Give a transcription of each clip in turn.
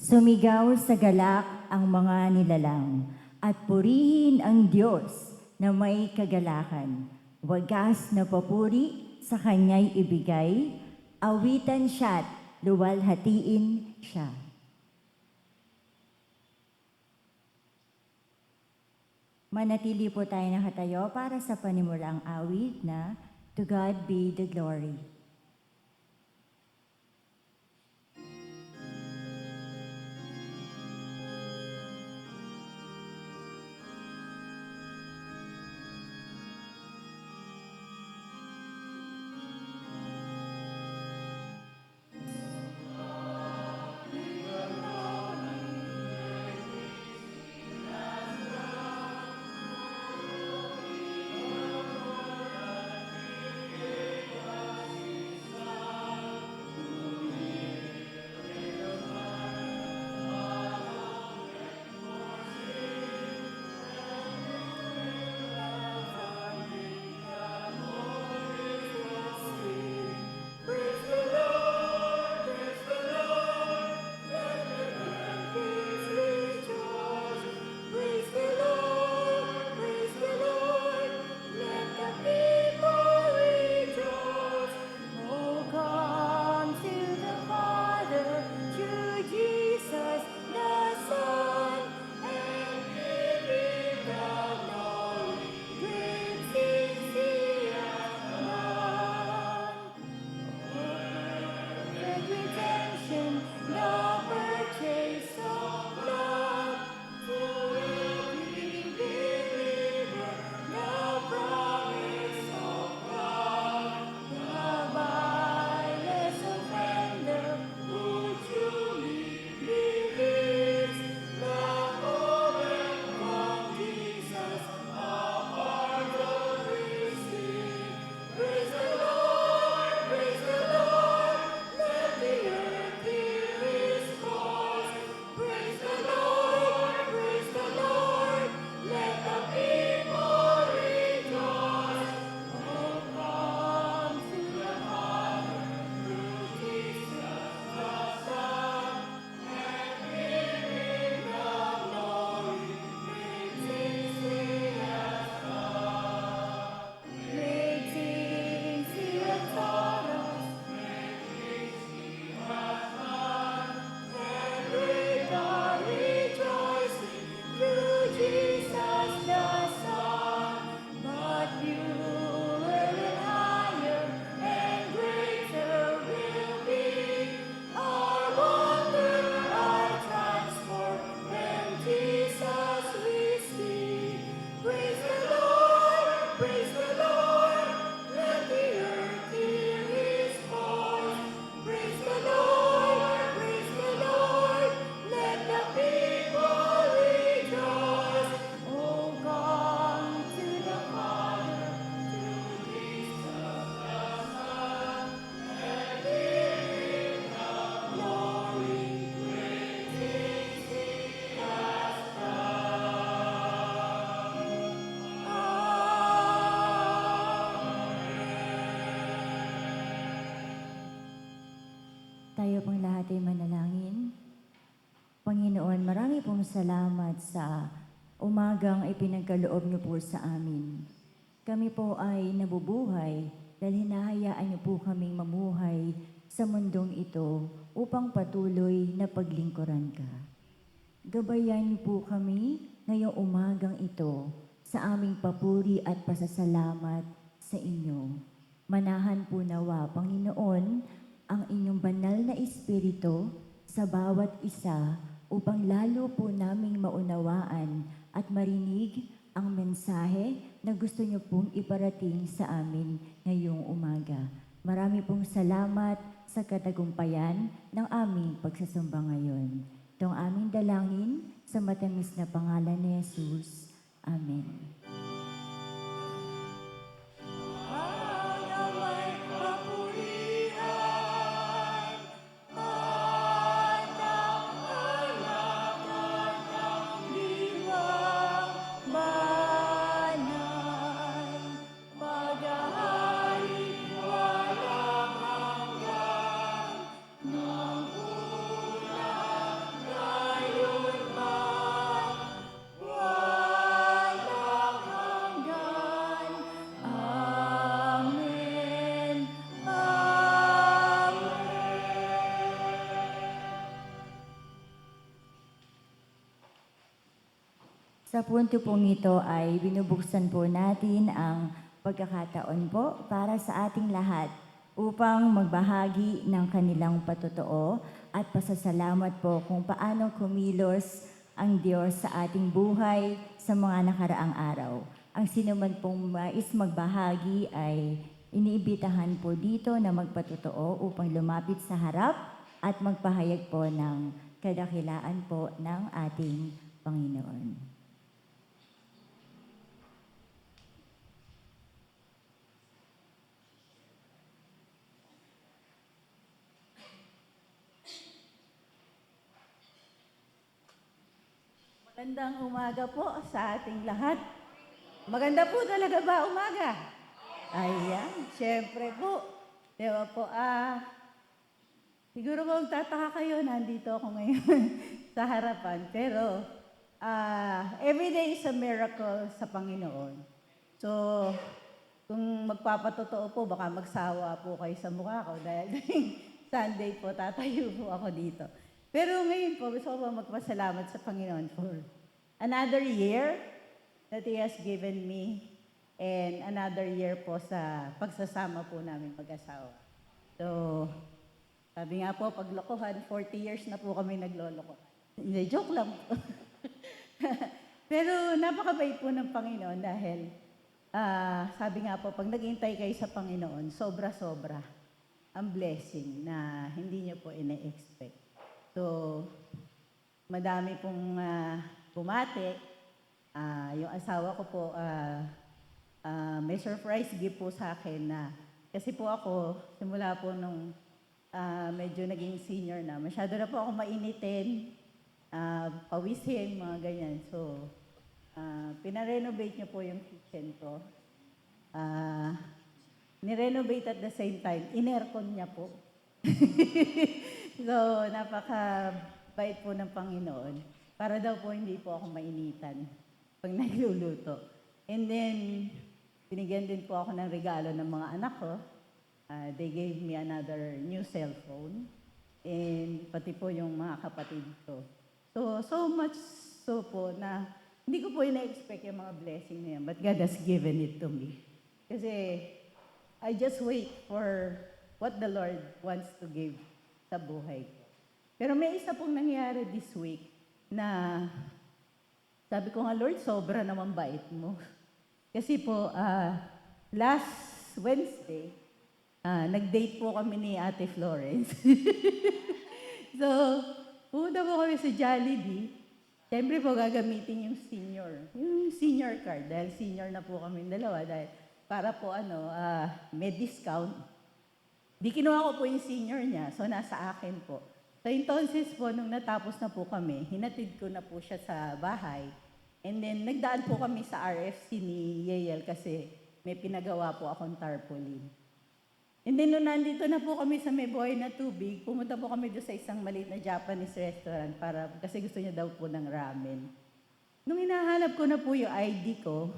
Sumigaw sa galak ang mga nilalang at purihin ang Diyos na may kagalakan. Wagas na papuri sa Kanya'y ibigay, awitan siya't luwalhatiin siya. Manatili po tayo nakatayo para sa panimulang awit na To God Be the Glory. Tayo pong lahat ay manalangin. Panginoon, marami pong salamat sa umagang ipinagkaloob niyo po sa amin. Kami po ay nabubuhay dahil hinahayaan niyo po kaming mamuhay sa mundong ito upang patuloy na paglingkuran ka. Gabayan niyo po kami ngayong umagang ito sa aming papuri at pasasalamat sa inyo. Manahan po nawa, Panginoon, ang inyong banal na espiritu sa bawat isa upang lalo po naming maunawaan at marinig ang mensahe na gusto niyo pong iparating sa amin ngayong umaga. Marami pong salamat sa katagumpayan ng aming pagsasamba ngayon. Itong aming dalangin sa matamis na pangalan ni Jesus. Amen. Sa punto pong ito ay binubuksan po natin ang pagkakataon po para sa ating lahat upang magbahagi ng kanilang patotoo at pasasalamat po kung paano kumilos ang Diyos sa ating buhay sa mga nakaraang araw. Ang sino man pong mais magbahagi ay iniibitahan po dito na magpatotoo upang lumapit sa harap at magpahayag po ng kadakilaan po ng ating Panginoon. Magandang umaga po sa ating lahat. Maganda po talaga ba umaga? Ayan, syempre po. Di ba po, siguro po tataka kayo, nandito ako ngayon sa harapan. Pero, every day is a miracle sa Panginoon. So, kung magpapatotoo po, baka magsawa po kayo sa mukha ko dahil Sunday po, tatayo po ako dito. Pero ngayon po, gusto ko po magpasalamat sa Panginoon for another year that He has given me and another year po sa pagsasama po namin mag-asawa. So, sabi nga po, paglokohan, 40 years na po kami nagloloko. Hindi, joke lang po. Pero napakabait po ng Panginoon dahil sabi nga po, pag naghintay kayo sa Panginoon, sobra-sobra ang blessing na hindi niyo po ina-expect. So, madami pong bumati. Yung asawa ko po, may surprise gift po sa akin na, kasi po ako, simula po nung medyo naging senior na, masyado na po ako mainitin, pawisin, mga ganyan. So, pinarenovate niya po yung kitchen ko. Nirenovate at the same time, in-aircon niya po. So, napaka-bait po ng Panginoon. Para daw po hindi po ako mainitan pag nagluluto. And then, binigyan din po ako ng regalo ng mga anak ko. They gave me another new cellphone. And pati po yung mga kapatid ko. So much so po na hindi ko po ina-expect yung mga blessing na yan. But God has given it to me. Kasi I just wait for what the Lord wants to give sa buhay ko. Pero may isa pong nangyari this week na sabi ko nga, Lord, sobra naman bait mo. Kasi po, last Wednesday, nag-date po kami ni Ate Florence. So, pumunta po kami sa Jollibee. Siyempre po, gagamitin yung senior card. Dahil senior na po kami dalawa. Dahil para po, may discount. Di kinuha ko po yung senior niya, so nasa akin po. So, entonces po, nung natapos na po kami, hinatid ko na po siya sa bahay. And then, nagdaan po kami sa RFC ni Yale kasi may pinagawa po akong tarpaulin. And then, nung nandito na po kami sa may buhay na tubig, pumunta po kami doon sa isang maliit na Japanese restaurant kasi gusto niya daw po ng ramen. Nung hinahanap ko na po yung ID ko,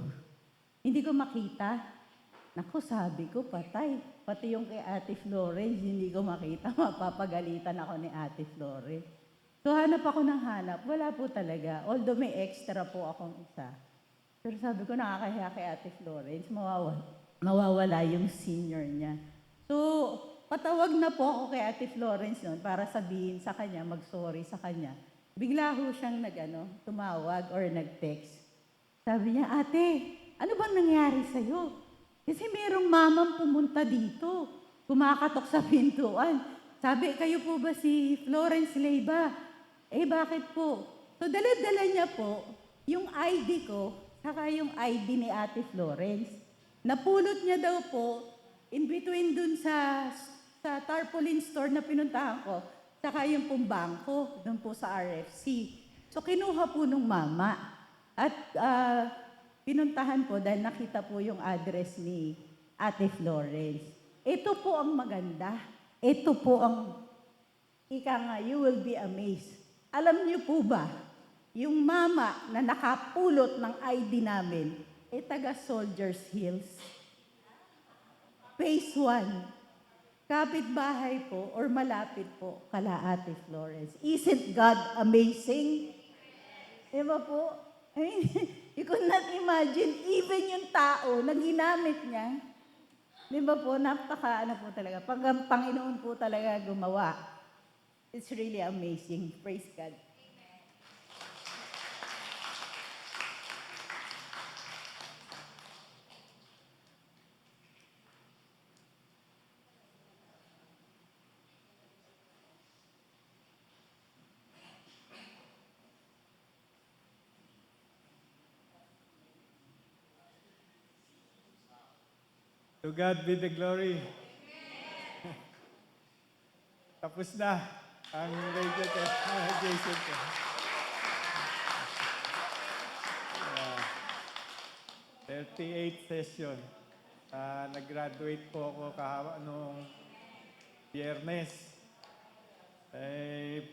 hindi ko makita. Naku, sabi ko, patay. Pati yung kay Ate Florence, hindi ko makita. Mapapagalitan ako ni Ate Florence. So, hanap ako ng hanap. Wala po talaga. Although may extra po akong isa. Pero sabi ko, nakakahiya kay Ate Florence, mawawala yung senior niya. So, patawag na po ako kay Ate Florence noon para sabihin sa kanya, mag-sorry sa kanya. Bigla ho siyang tumawag or nag-text. Sabi niya, Ate, ano bang nangyari sa'yo? Kasi merong mamang pumunta dito, kumakatok sa pintuan. Sabi, kayo po ba si Florence Leyva? Bakit po? So, dala-dala niya po yung ID ko, saka yung ID ni Ate Florence. Napulot niya daw po, in between dun sa tarpaulin store na pinuntahan ko, saka yung pong bangko, dun po sa RFC. So, kinuha po nung mama. At pinuntahan po dahil nakita po yung address ni Ate Florence. Ito po ang maganda. Ito po ang, you will be amazed. Alam niyo po ba, yung mama na nakapulot ng ID namin, taga Soldiers Hills. Phase 1. Kapitbahay po or malapit po kala Ate Florence. Isn't God amazing? Diba po? I mean, you could not imagine, even yung tao na ginamit niya, di ba po, napaka ano po talaga, pag ang Panginoon po talaga gumawa, it's really amazing. Praise God. To God be the glory. Tapos na ang radio test Jason ko. 38th session. Nag-graduate po ako noong Biyernes.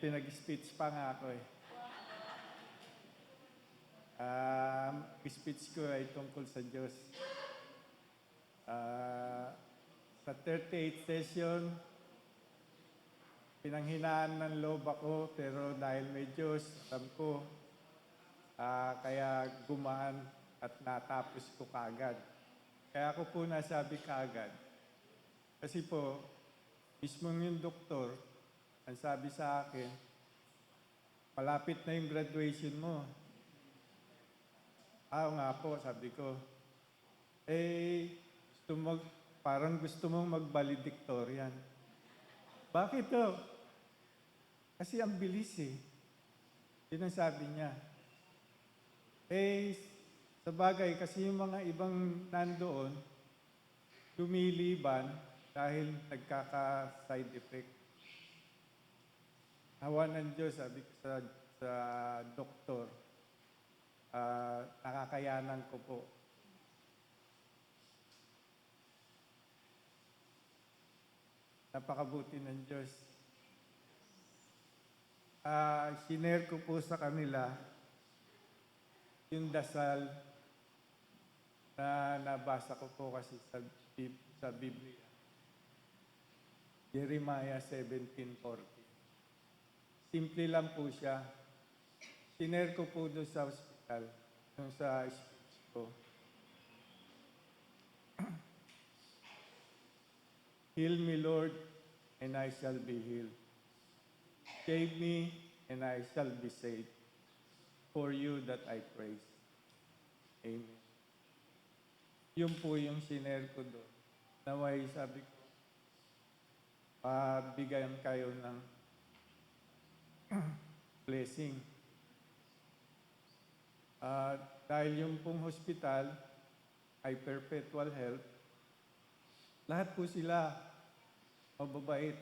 Pinag-speech pa nga ako eh. Speech ko ay tungkol sa Diyos. Sa 38th session, pinanghinaan ng loob ako, pero dahil may Diyos, alam ko, kaya gumaan at natapos ko kaagad. Kaya ako po nasabi kaagad. Kasi po, mismong yung doktor, ang sabi sa akin, malapit na yung graduation mo. Nga po, sabi ko. Parang gusto mong mag-valedictorian. Bakit to? Kasi ang bilis eh. Yun ang sabi niya. Sa bagay, kasi yung mga ibang nandoon, lumiliban dahil nagkaka-side effect. Hawa ng Diyos, sabi ko sa doktor, nakakayanan ko po. Napakabuti ng Diyos. Sinare ko po sa kanila yung dasal na nabasa ko po kasi sa Biblia. Jeremiah 17:40. Simple lang po siya. Sinare ko po doon sa hospital, doon sa speech ko. Heal me, Lord, and I shall be healed. Save me, and I shall be saved. For you that I praise. Amen. Yun po yung sinare ko doon. Naway, sabi ko, bigyan kayo ng blessing. Dahil yung pong hospital ay perpetual health, lahat po sila mababait.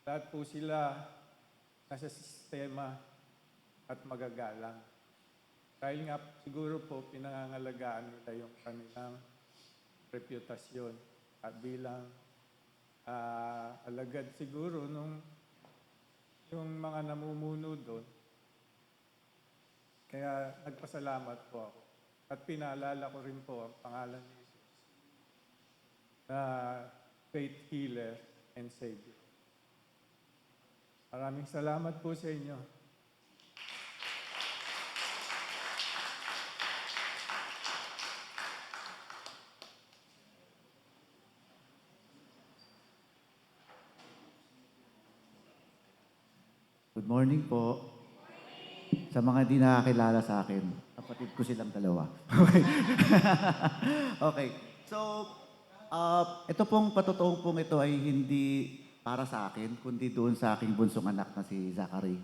Lahat po sila nasa sistema at magagalang. Dahil nga siguro po pinangangalagaan nila yung kanilang reputasyon at bilang alagad siguro yung mga namumuno doon. Kaya nagpasalamat po ako. At pinaalala ko rin po ang pangalan ni Jesus na faith healer and savior. Maraming salamat po sa inyo. Good morning po. Sa mga di nakakilala sa akin, kapatid ko silang dalawa. Okay. Okay. So, ito pong patotoong pong ito ay hindi para sa akin, kundi doon sa aking bunsong anak na si Zachary.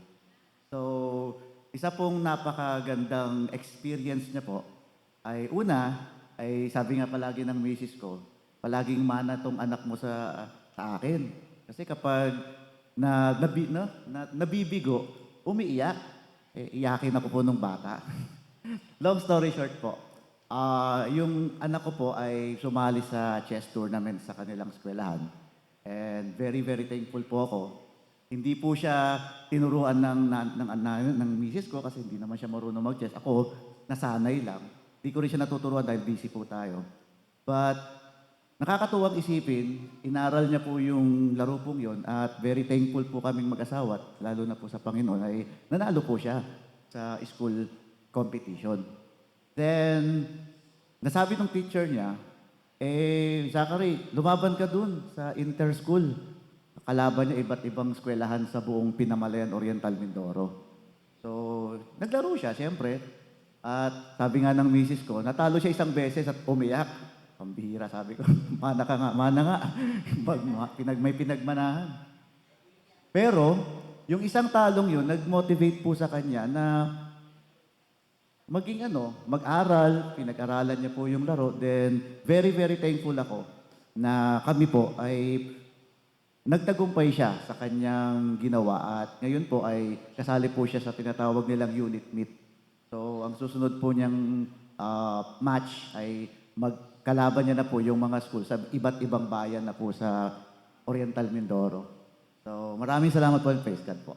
So, isa pong napakagandang experience niya po ay ay sabi nga palagi ng misis ko, palaging mana tong anak mo sa akin. Kasi kapag nabibigo, umiiyak. Iyakin ako po nung bata. Long story short po, yung anak ko po ay sumali sa chess tournament sa kanilang eskwelahan. And very, very thankful po ako. Hindi po siya tinuruan ng misis ko kasi hindi naman siya marunong mag-chess. Ako, nasanay lang. Hindi ko rin siya natuturuan dahil busy po tayo. But nakakatuwang isipin, inaral niya po yung laro pong yon at very thankful po kaming mag-asawa, lalo na po sa Panginoon, ay nanalo po siya. sa school competition. Then, nasabi ng teacher niya, Zachary, lumaban ka dun sa inter-school. Kalaban niya iba't ibang eskwelahan sa buong Pinamalayan Oriental Mindoro. So, naglaro siya, siyempre. At sabi nga ng misis ko, natalo siya isang beses at umiyak. Pambihira, sabi ko, mana ka nga, mana nga. May pinagmanahan. Pero, yung isang talong yun, nag-motivate po sa kanya na maging mag-aral, pinag-aralan niya po yung laro. Then, very, very thankful ako na kami po ay nagtagumpay siya sa kanyang ginawa. At ngayon po ay kasali po siya sa tinatawag nilang unit meet. So, ang susunod po niyang match ay magkalaban niya na po yung mga school sa iba't ibang bayan na po sa Oriental Mindoro. So, maraming salamat po and praise God po.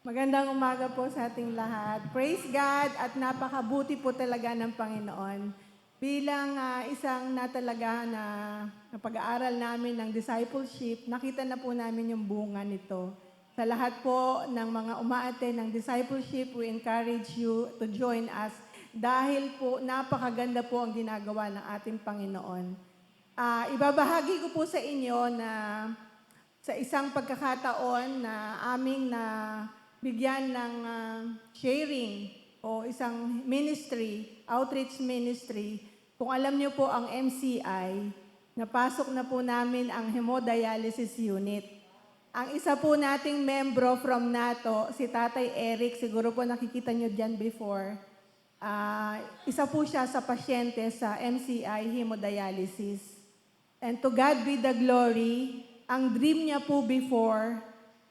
Magandang umaga po sa ating lahat. Praise God at napakabuti po talaga ng Panginoon. Bilang isang natalaga na pag-aaral namin ng discipleship, nakita na po namin yung bunga nito. Sa lahat po ng mga umaattend ng discipleship, we encourage you to join us dahil po napakaganda po ang ginagawa ng ating Panginoon. Ibabahagi ko po sa inyo na sa isang pagkakataon na aming na bigyan ng sharing o isang ministry, outreach ministry. Kung alam niyo po ang MCI, napasok na po namin ang hemodialysis unit. Ang isa po nating membro from NATO, si Tatay Eric, siguro po nakikita niyo dyan before, isa po siya sa pasyente sa MCI hemodialysis. And to God be the glory, ang dream niya po before,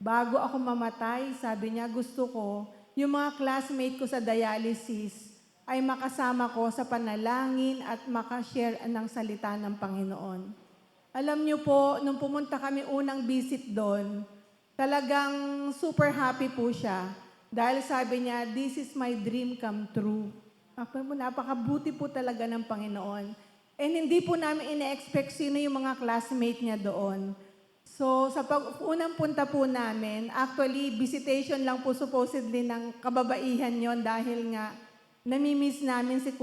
bago ako mamatay, sabi niya, gusto ko, yung mga classmate ko sa dialysis ay makasama ko sa panalangin at makashare ng salita ng Panginoon. Alam niyo po, nung pumunta kami unang visit doon, talagang super happy po siya. Dahil sabi niya, this is my dream come true. Napakabuti po talaga ng Panginoon. And hindi po namin ina-expect sino yung mga classmate niya doon. So, sa unang punta po namin, actually, visitation lang po supposedly ng kababaihan yon dahil nga namimiss namin si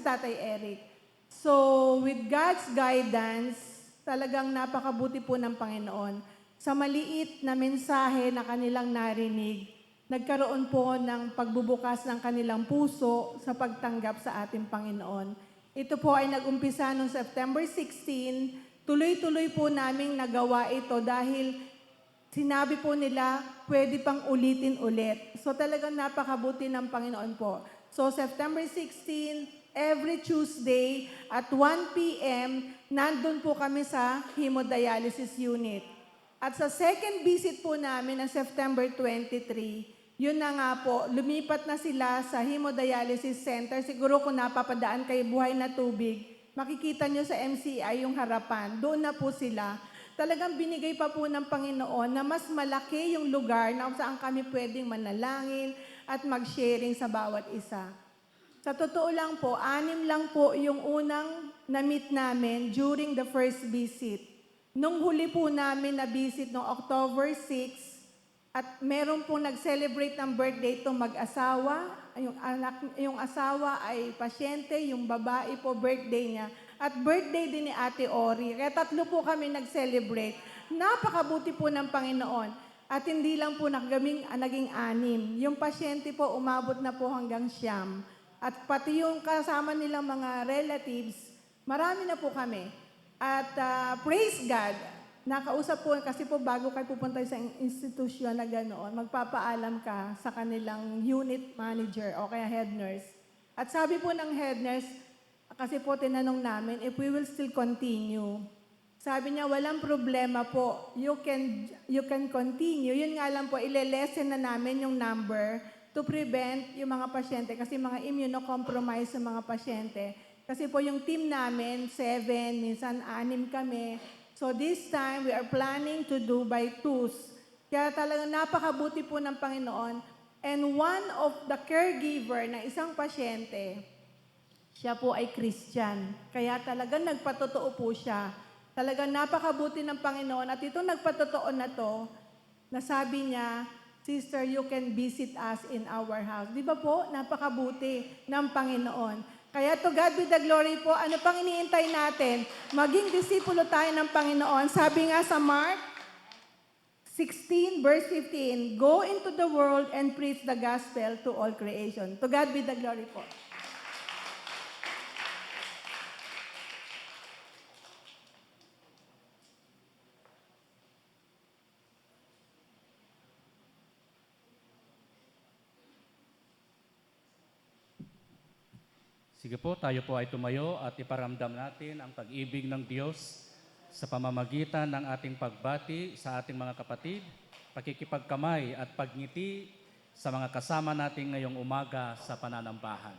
Tatay Eric. So, with God's guidance, talagang napakabuti po ng Panginoon. Sa maliit na mensahe na kanilang narinig, nagkaroon po ng pagbubukas ng kanilang puso sa pagtanggap sa ating Panginoon. Ito po ay nag-umpisa noong September 16. Tuloy-tuloy po naming nagawa ito dahil sinabi po nila, pwede pang ulitin ulit. So talagang napakabuti ng Panginoon po. So September 16, every Tuesday at 1 p.m., nandun po kami sa hemodialysis unit. At sa second visit po namin ng September 23, yun na nga po, lumipat na sila sa hemodialysis center. Siguro kung napapadaan kayo buhay na tubig, makikita nyo sa MCI yung harapan. Doon na po sila. Talagang binigay pa po ng Panginoon na mas malaki yung lugar na saan kami pwedeng manalangin at mag-sharing sa bawat isa. Sa totoo lang po, 6 lang po yung unang na-meet namin during the first visit. Nung huli po namin na-visit noong October 6, at meron pong nag-celebrate ng birthday itong mag-asawa. Yung asawa ay pasyente, yung babae po birthday niya. At birthday din ni Ate Ori. Kaya 3 po kami nag-celebrate. Napakabuti po ng Panginoon. At hindi lang po naging 6. Yung pasyente po umabot na po hanggang 9. At pati yung kasama nilang mga relatives, marami na po kami. At praise God, nakausap po, kasi po bago kayo pupunta sa institusyon na ganoon, magpapaalam ka sa kanilang unit manager o kaya head nurse. At sabi po ng head nurse, kasi po tinanong namin, if we will still continue. Sabi niya, walang problema po. You can continue. Yun nga lang po, ile-lessen na namin yung number to prevent yung mga pasyente, kasi mga immunocompromised yung mga pasyente. Kasi po yung team namin, 7, minsan 6 kami. So this time, we are planning to do by 2s. Kaya talagang napakabuti po ng Panginoon. And one of the caregiver na isang pasyente, Siya po ay Christian. Kaya talagang nagpatotoo po siya. Talagang napakabuti ng Panginoon. At itong nagpatotoo na to, nasabi niya, Sister, you can visit us in our house. Di ba po? Napakabuti ng Panginoon. Kaya to God be the glory po. Ano pang iniintay natin? Maging disipulo tayo ng Panginoon. Sabi nga sa Mark 16 verse 15, go into the world and preach the gospel to all creation. To God be the glory po. Sige po, tayo po ay tumayo at iparamdam natin ang pag-ibig ng Diyos sa pamamagitan ng ating pagbati sa ating mga kapatid, pakikipagkamay at pagngiti sa mga kasama natin ngayong umaga sa pananambahan.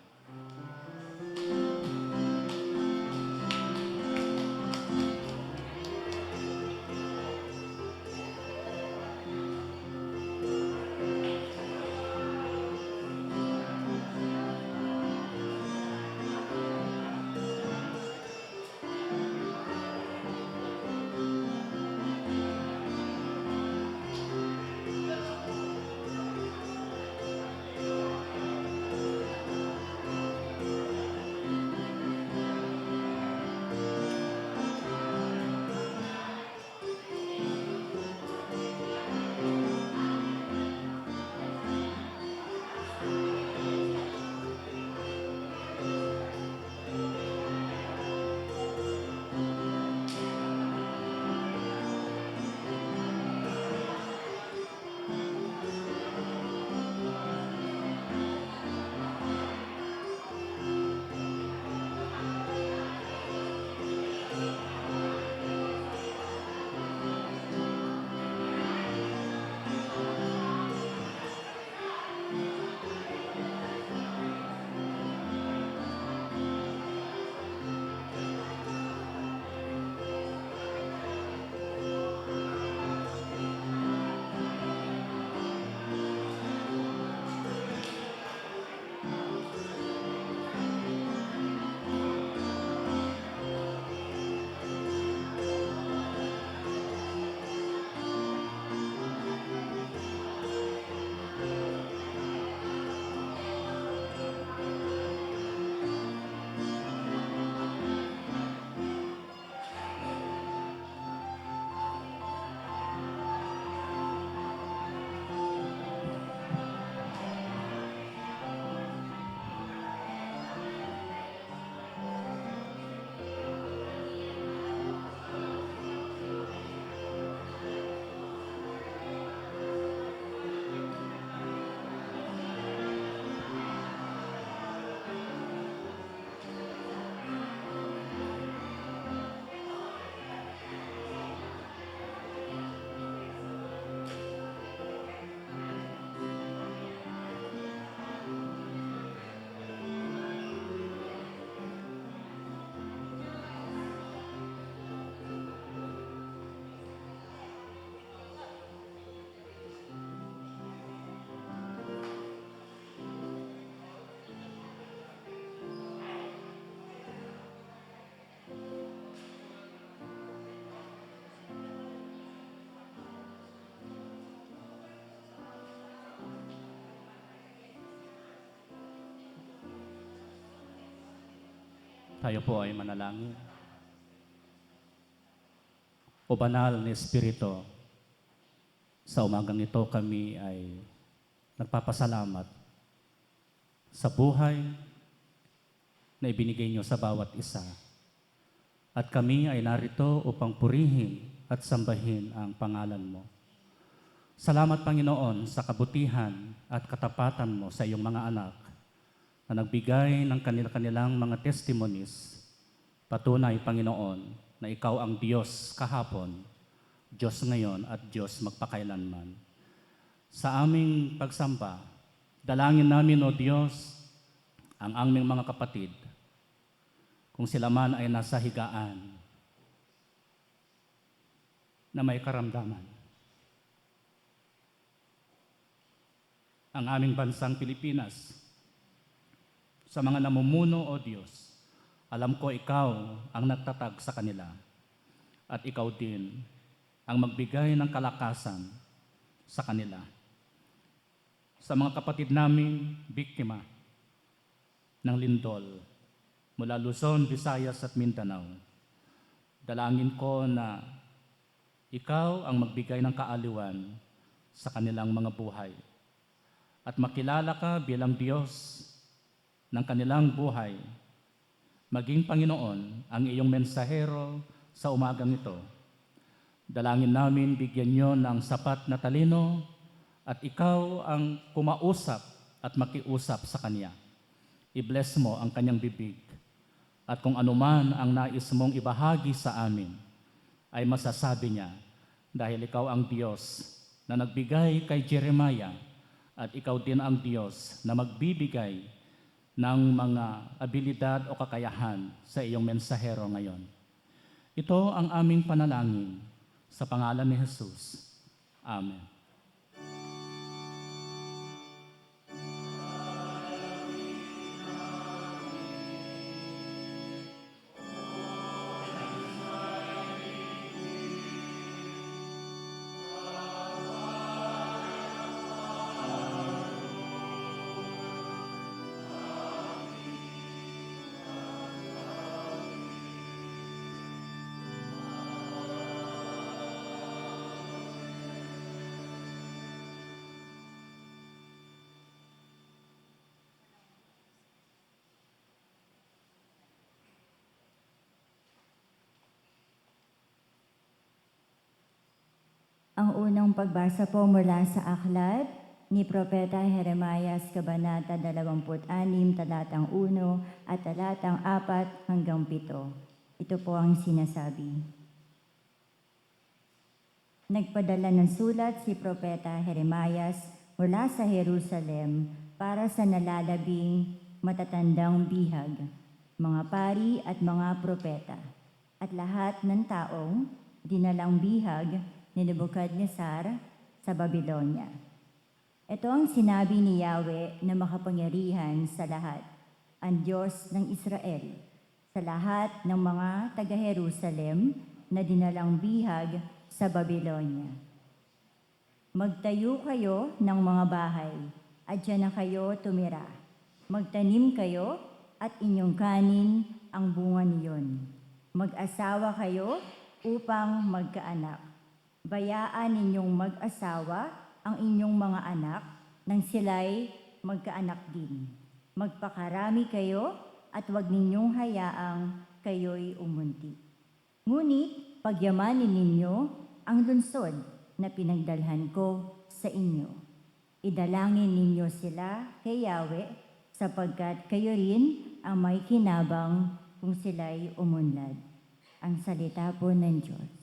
Tayo po ay manalangin. O banal na Espiritu, sa umagang ito kami ay nagpapasalamat sa buhay na ibinigay niyo sa bawat isa. At kami ay narito upang purihin at sambahin ang pangalan mo. Salamat, Panginoon, sa kabutihan at katapatan mo sa iyong mga anak na nagbigay ng kanilang mga testimonies. Patunay, Panginoon, na ikaw ang Diyos kahapon, Diyos ngayon at Diyos magpakailanman. Sa aming pagsamba, dalangin namin, O Diyos, ang aming mga kapatid, kung sila man ay nasa higaan na may karamdaman. Ang aming bansang Pilipinas, sa mga namumuno, O Diyos. Alam ko ikaw ang nagtatag sa kanila at ikaw din ang magbigay ng kalakasan sa kanila. Sa mga kapatid naming biktima ng lindol mula Luzon, Visayas at Mindanao, dalangin ko na ikaw ang magbigay ng kaaliwan sa kanilang mga buhay at makilala ka bilang Diyos ng kanilang buhay. Maging Panginoon ang iyong mensahero sa umagang ito. Dalangin namin bigyan niyo ng sapat na talino at ikaw ang kumausap at makiusap sa kanya. I-bless mo ang kanyang bibig at kung anuman ang nais mong ibahagi sa amin ay masasabi niya dahil ikaw ang Diyos na nagbigay kay Jeremiah at ikaw din ang Diyos na magbibigay ng mga abilidad o kakayahan sa iyong mensahero ngayon. Ito ang aming panalangin sa pangalan ni Jesus. Amen. Ang unang pagbasa po mula sa aklat ni Propeta Jeremias, Kabanata 26, talatang 1 at talatang 4 hanggang 7. Ito po ang sinasabi. Nagpadala ng sulat si Propeta Jeremias mula sa Jerusalem para sa nalalabing matatandang bihag, mga pari at mga propeta, at lahat ng taong dinalang bihag ni Nebuchadnezzar sa Babylonia. Ito ang sinabi ni Yahweh na makapangyarihan sa lahat, ang Diyos ng Israel, sa lahat ng mga taga-Jerusalem na dinalang bihag sa Babylonia. Magtayo kayo ng mga bahay, at diyan na kayo tumira. Magtanim kayo, at inyong kanin ang bunga niyon. Mag-asawa kayo upang magkaanak. Bayaan ninyong mag-asawa ang inyong mga anak nang sila'y magkaanak din. Magpakarami kayo at huwag ninyong hayaang kayo'y umunti. Ngunit pagyamanin ninyo ang lungsod na pinagdalhan ko sa inyo. Idalangin ninyo sila kay Yahweh sapagkat kayo rin ang may kinabang kung sila'y umunlad. Ang salita po ng Diyos.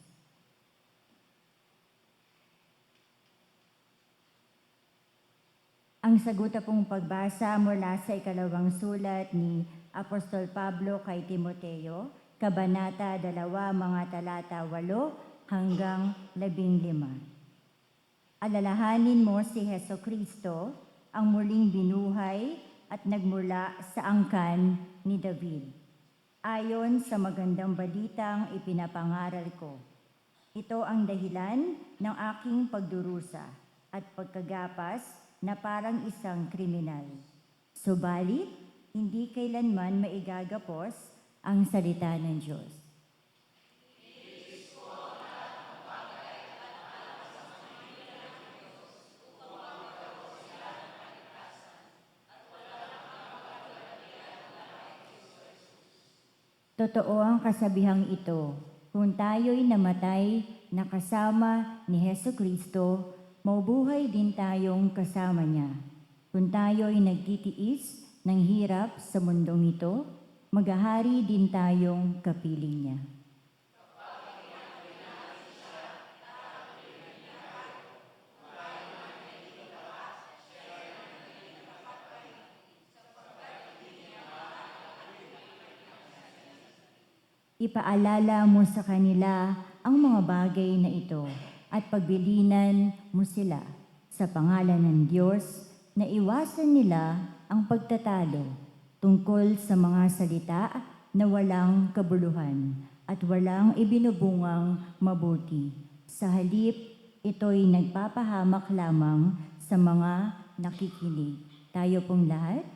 Ang saguta pong pagbasa mula sa ikalawang sulat ni Apostol Pablo kay Timoteo, Kabanata 2, mga talata 8 hanggang 15. Alalahanin mo si Hesukristo, ang muling binuhay at nagmula sa angkan ni David. Ayon sa magandang balitang ipinapangaral ko, ito ang dahilan ng aking pagdurusa at pagkagapas na parang isang kriminal. Subalit, hindi kailanman maigagapos ang salita ng Diyos. Totoo ang kasabihang ito, kung tayo'y namatay na kasama ni Hesukristo, mabubuhay din tayong kasama niya. Kung tayo'y nagtitiis ng hirap sa mundong ito, maghahari din tayong kapiling niya. Ipaalala mo sa kanila ang mga bagay na ito at pagbilinan mo sila sa pangalan ng Diyos na iwasan nila ang pagtatalo tungkol sa mga salita na walang kabuluhan at walang ibinubungang mabuti. Sa halip, ito'y nagpapahamak lamang sa mga nakikinig. Tayo pong lahat,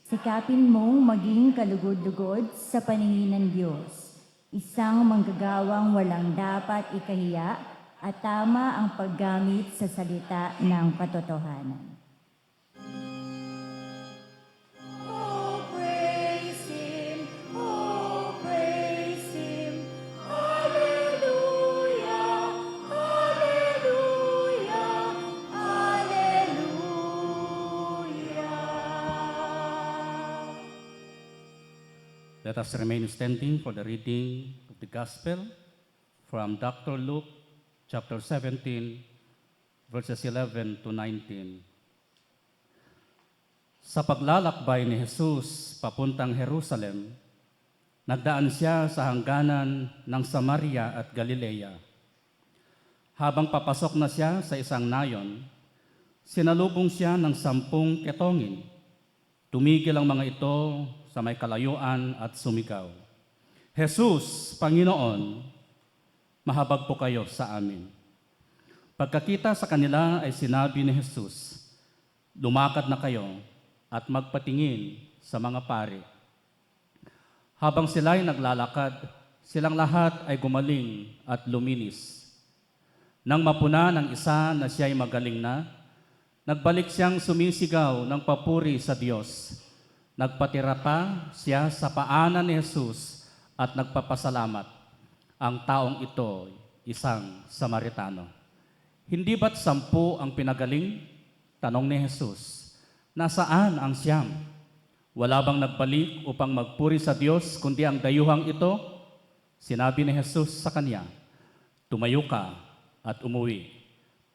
sikapin mong maging kalugod-lugod sa paningin ng Diyos. Isang manggagawang walang dapat ikahiya at tama ang paggamit sa salita ng katotohanan. Oh, praise Him! Oh, praise Him! Hallelujah! Hallelujah! Hallelujah! Let us remain standing for the reading of the Gospel from Dr. Luke, chapter 17, verses 11 to 19. Sa paglalakbay ni Jesus papuntang Jerusalem, nagdaan siya sa hangganan ng Samaria at Galilea. Habang papasok na siya sa isang nayon, sinalubong siya ng 10 ketongin. Tumigil ang mga ito sa may kalayuan at sumigaw, "Jesus, Panginoon, mahabag po kayo sa amin." Pagkakita sa kanila ay sinabi ni Jesus, "Lumakad na kayo at magpatingin sa mga pari." Habang sila'y naglalakad, silang lahat ay gumaling at luminis. Nang mapuna ng isa na siya'y magaling na, nagbalik siyang sumisigaw ng papuri sa Diyos. Nagpatira pa siya sa paanan ni Jesus at nagpapasalamat. Ang taong ito, isang Samaritano. Hindi ba't 10 ang pinagaling? Tanong ni Jesus. Nasaan ang 9? Wala bang nagbalik upang magpuri sa Diyos kundi ang dayuhang ito? Sinabi ni Jesus sa kanya, "Tumayo ka at umuwi.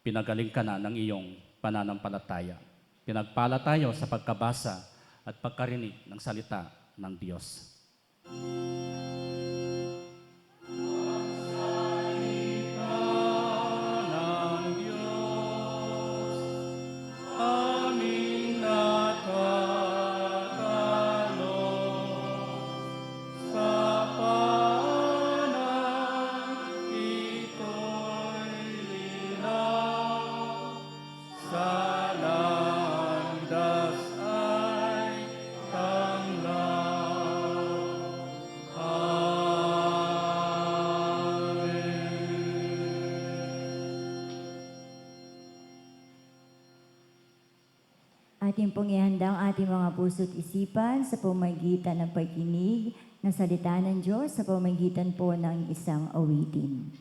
Pinagaling ka na ng iyong pananampalataya." Pinagpala tayo sa pagkabasa at pagkarinig ng salita ng Diyos. Ating pong ihanda ang ating mga puso't isipan sa pamamagitan ng pagkinig ng salita ng Diyos sa pamamagitan po ng isang awitin.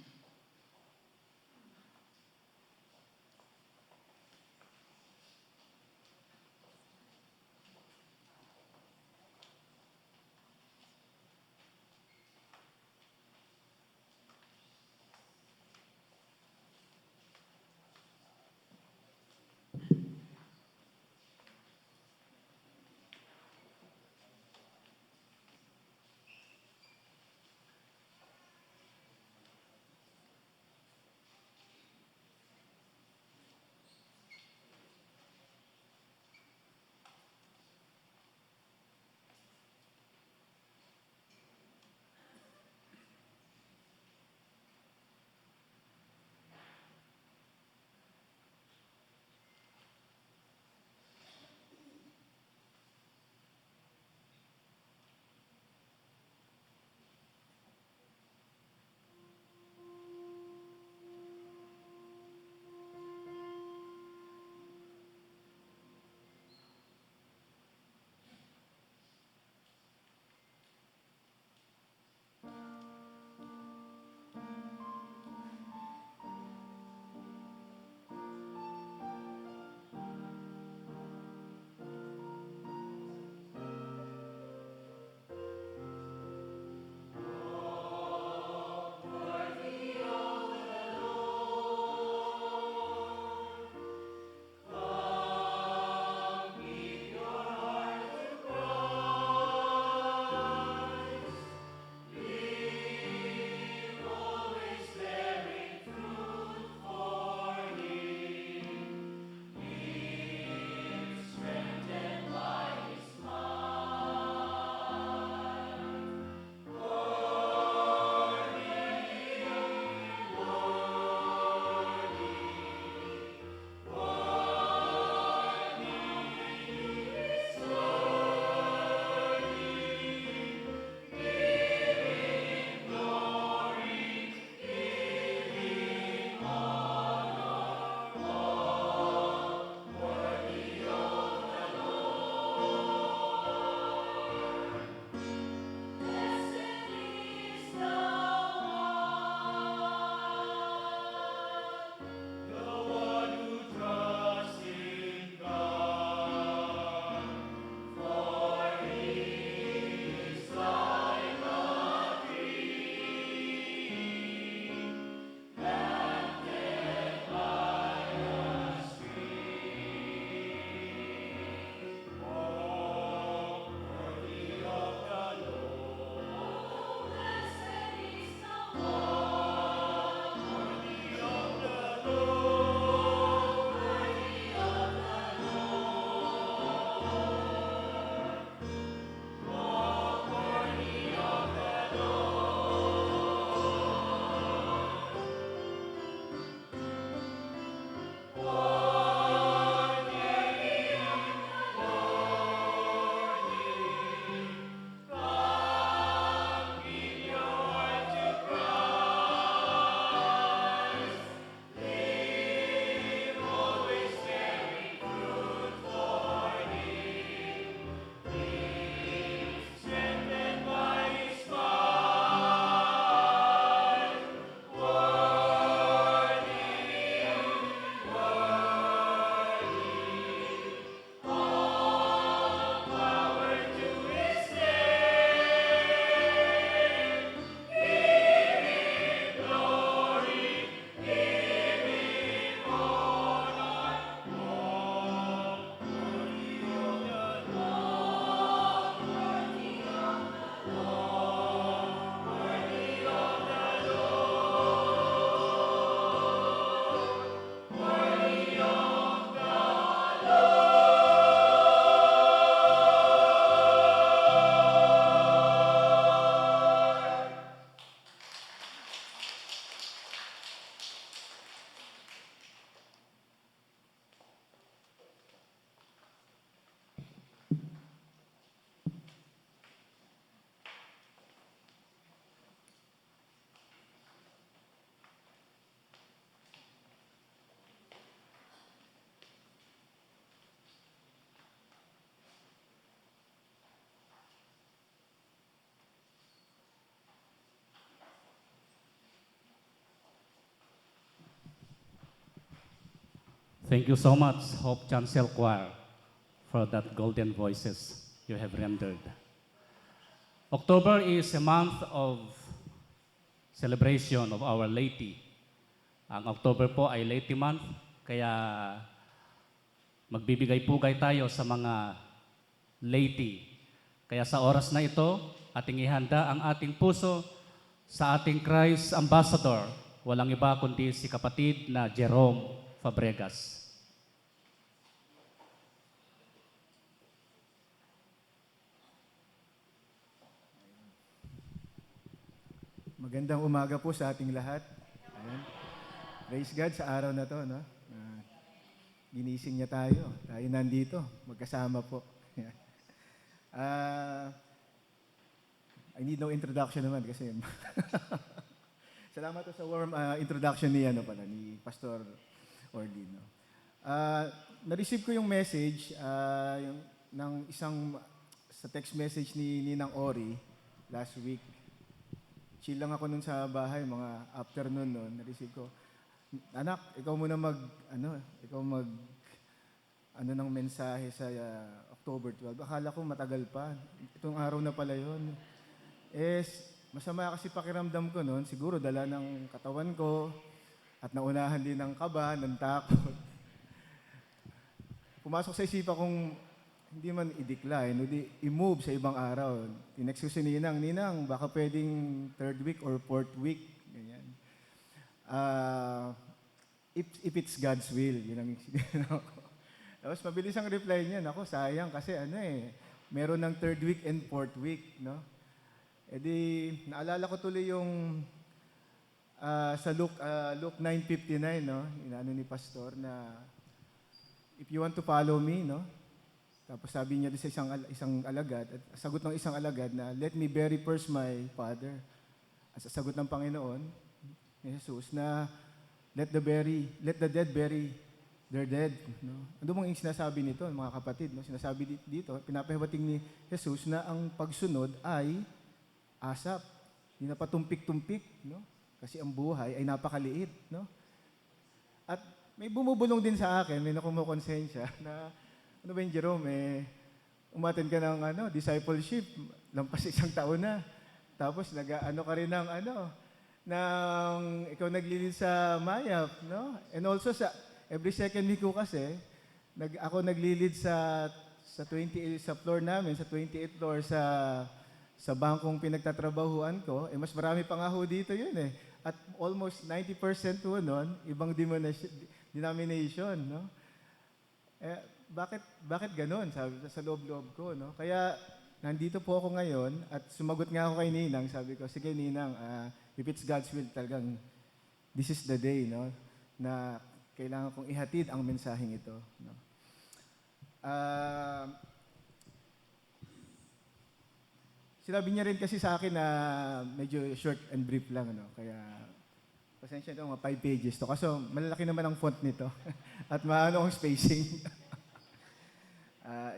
Thank you so much, Hope Chancel Choir, for that golden voices you have rendered. October is a month of celebration of Our Lady. Ang October po ay Lady Month, kaya magbibigay-pugay tayo sa mga lady. Kaya sa oras na ito, ating ihanda ang ating puso sa ating Christ Ambassador. Walang iba kundi si kapatid na Jerome Fabregas. Magandang umaga po sa ating lahat. Ayan. Praise God sa araw na to, no? Ginising niya tayo. Tayo nandito, magkasama po. I need no introduction naman kasi salamat po sa warm introduction ni Pastor Ordino. Na-receive ko yung message sa text message ni Ninang Ori last week. Chill lang ako nun sa bahay, mga afternoon noon, na-receive ko. Anak, ikaw muna ng mensahe sa October 12. Akala ko matagal pa. Itong araw na pala yun. Masama kasi pakiramdam ko noon. Siguro dala ng katawan ko at naunahan din ng kaba, ng takot. Pumasok sa isipan kong hindi man i-decline, hindi i-move sa ibang araw. Tinext ko si Ninang, baka pwedeng 3rd week or 4th week. Ganyan. If it's God's will, yun ang ko. Tapos mabilis ang reply niya, ako sayang kasi meron ng 3rd week and 4th week, no? Naalala ko tuloy yung sa Luke 9:59, no? Inaano ni Pastor na if you want to follow me, no? Tapos sabi niya doon sa isang alagad, at sagot ng isang alagad na, let me bury first my father. At sagot ng Panginoon ni Jesus na, let the dead bury their dead. No? Ano bang yung sinasabi nito, mga kapatid? No? Sinasabi dito, pinapahiwating ni Jesus na ang pagsunod ay asap. Hindi na patumpik-tumpik. No? Kasi ang buhay ay napakaliit. No? At may bumubulong din sa akin, may nakumukonsensya na, ano ba yung Jerome, umattend ka ng discipleship, lampas 1 taon na. Tapos nag-ano ka rin ng ikaw naglilid sa Mayap, no? And also sa every second week ko kasi, ako naglilid sa floor namin, sa 28th floor sa bangkong pinagtatrabahuan ko, mas marami pa nga ho dito yun At almost 90% ho nun, ibang denomination, no? Bakit ganun? Sabi sa loob-loob ko, no? Kaya nandito po ako ngayon at sumagot nga ako kay Ninang. Sabi ko, sige Ninang, if it's God's will talagang this is the day, no? Na kailangan kong ihatid ang mensaheng ito, no? Sinabi niya rin kasi sa akin na medyo short and brief lang, no? Kaya pasensya ito, mga 5 pages to. Kaso malalaki naman ang font nito at maano ang spacing.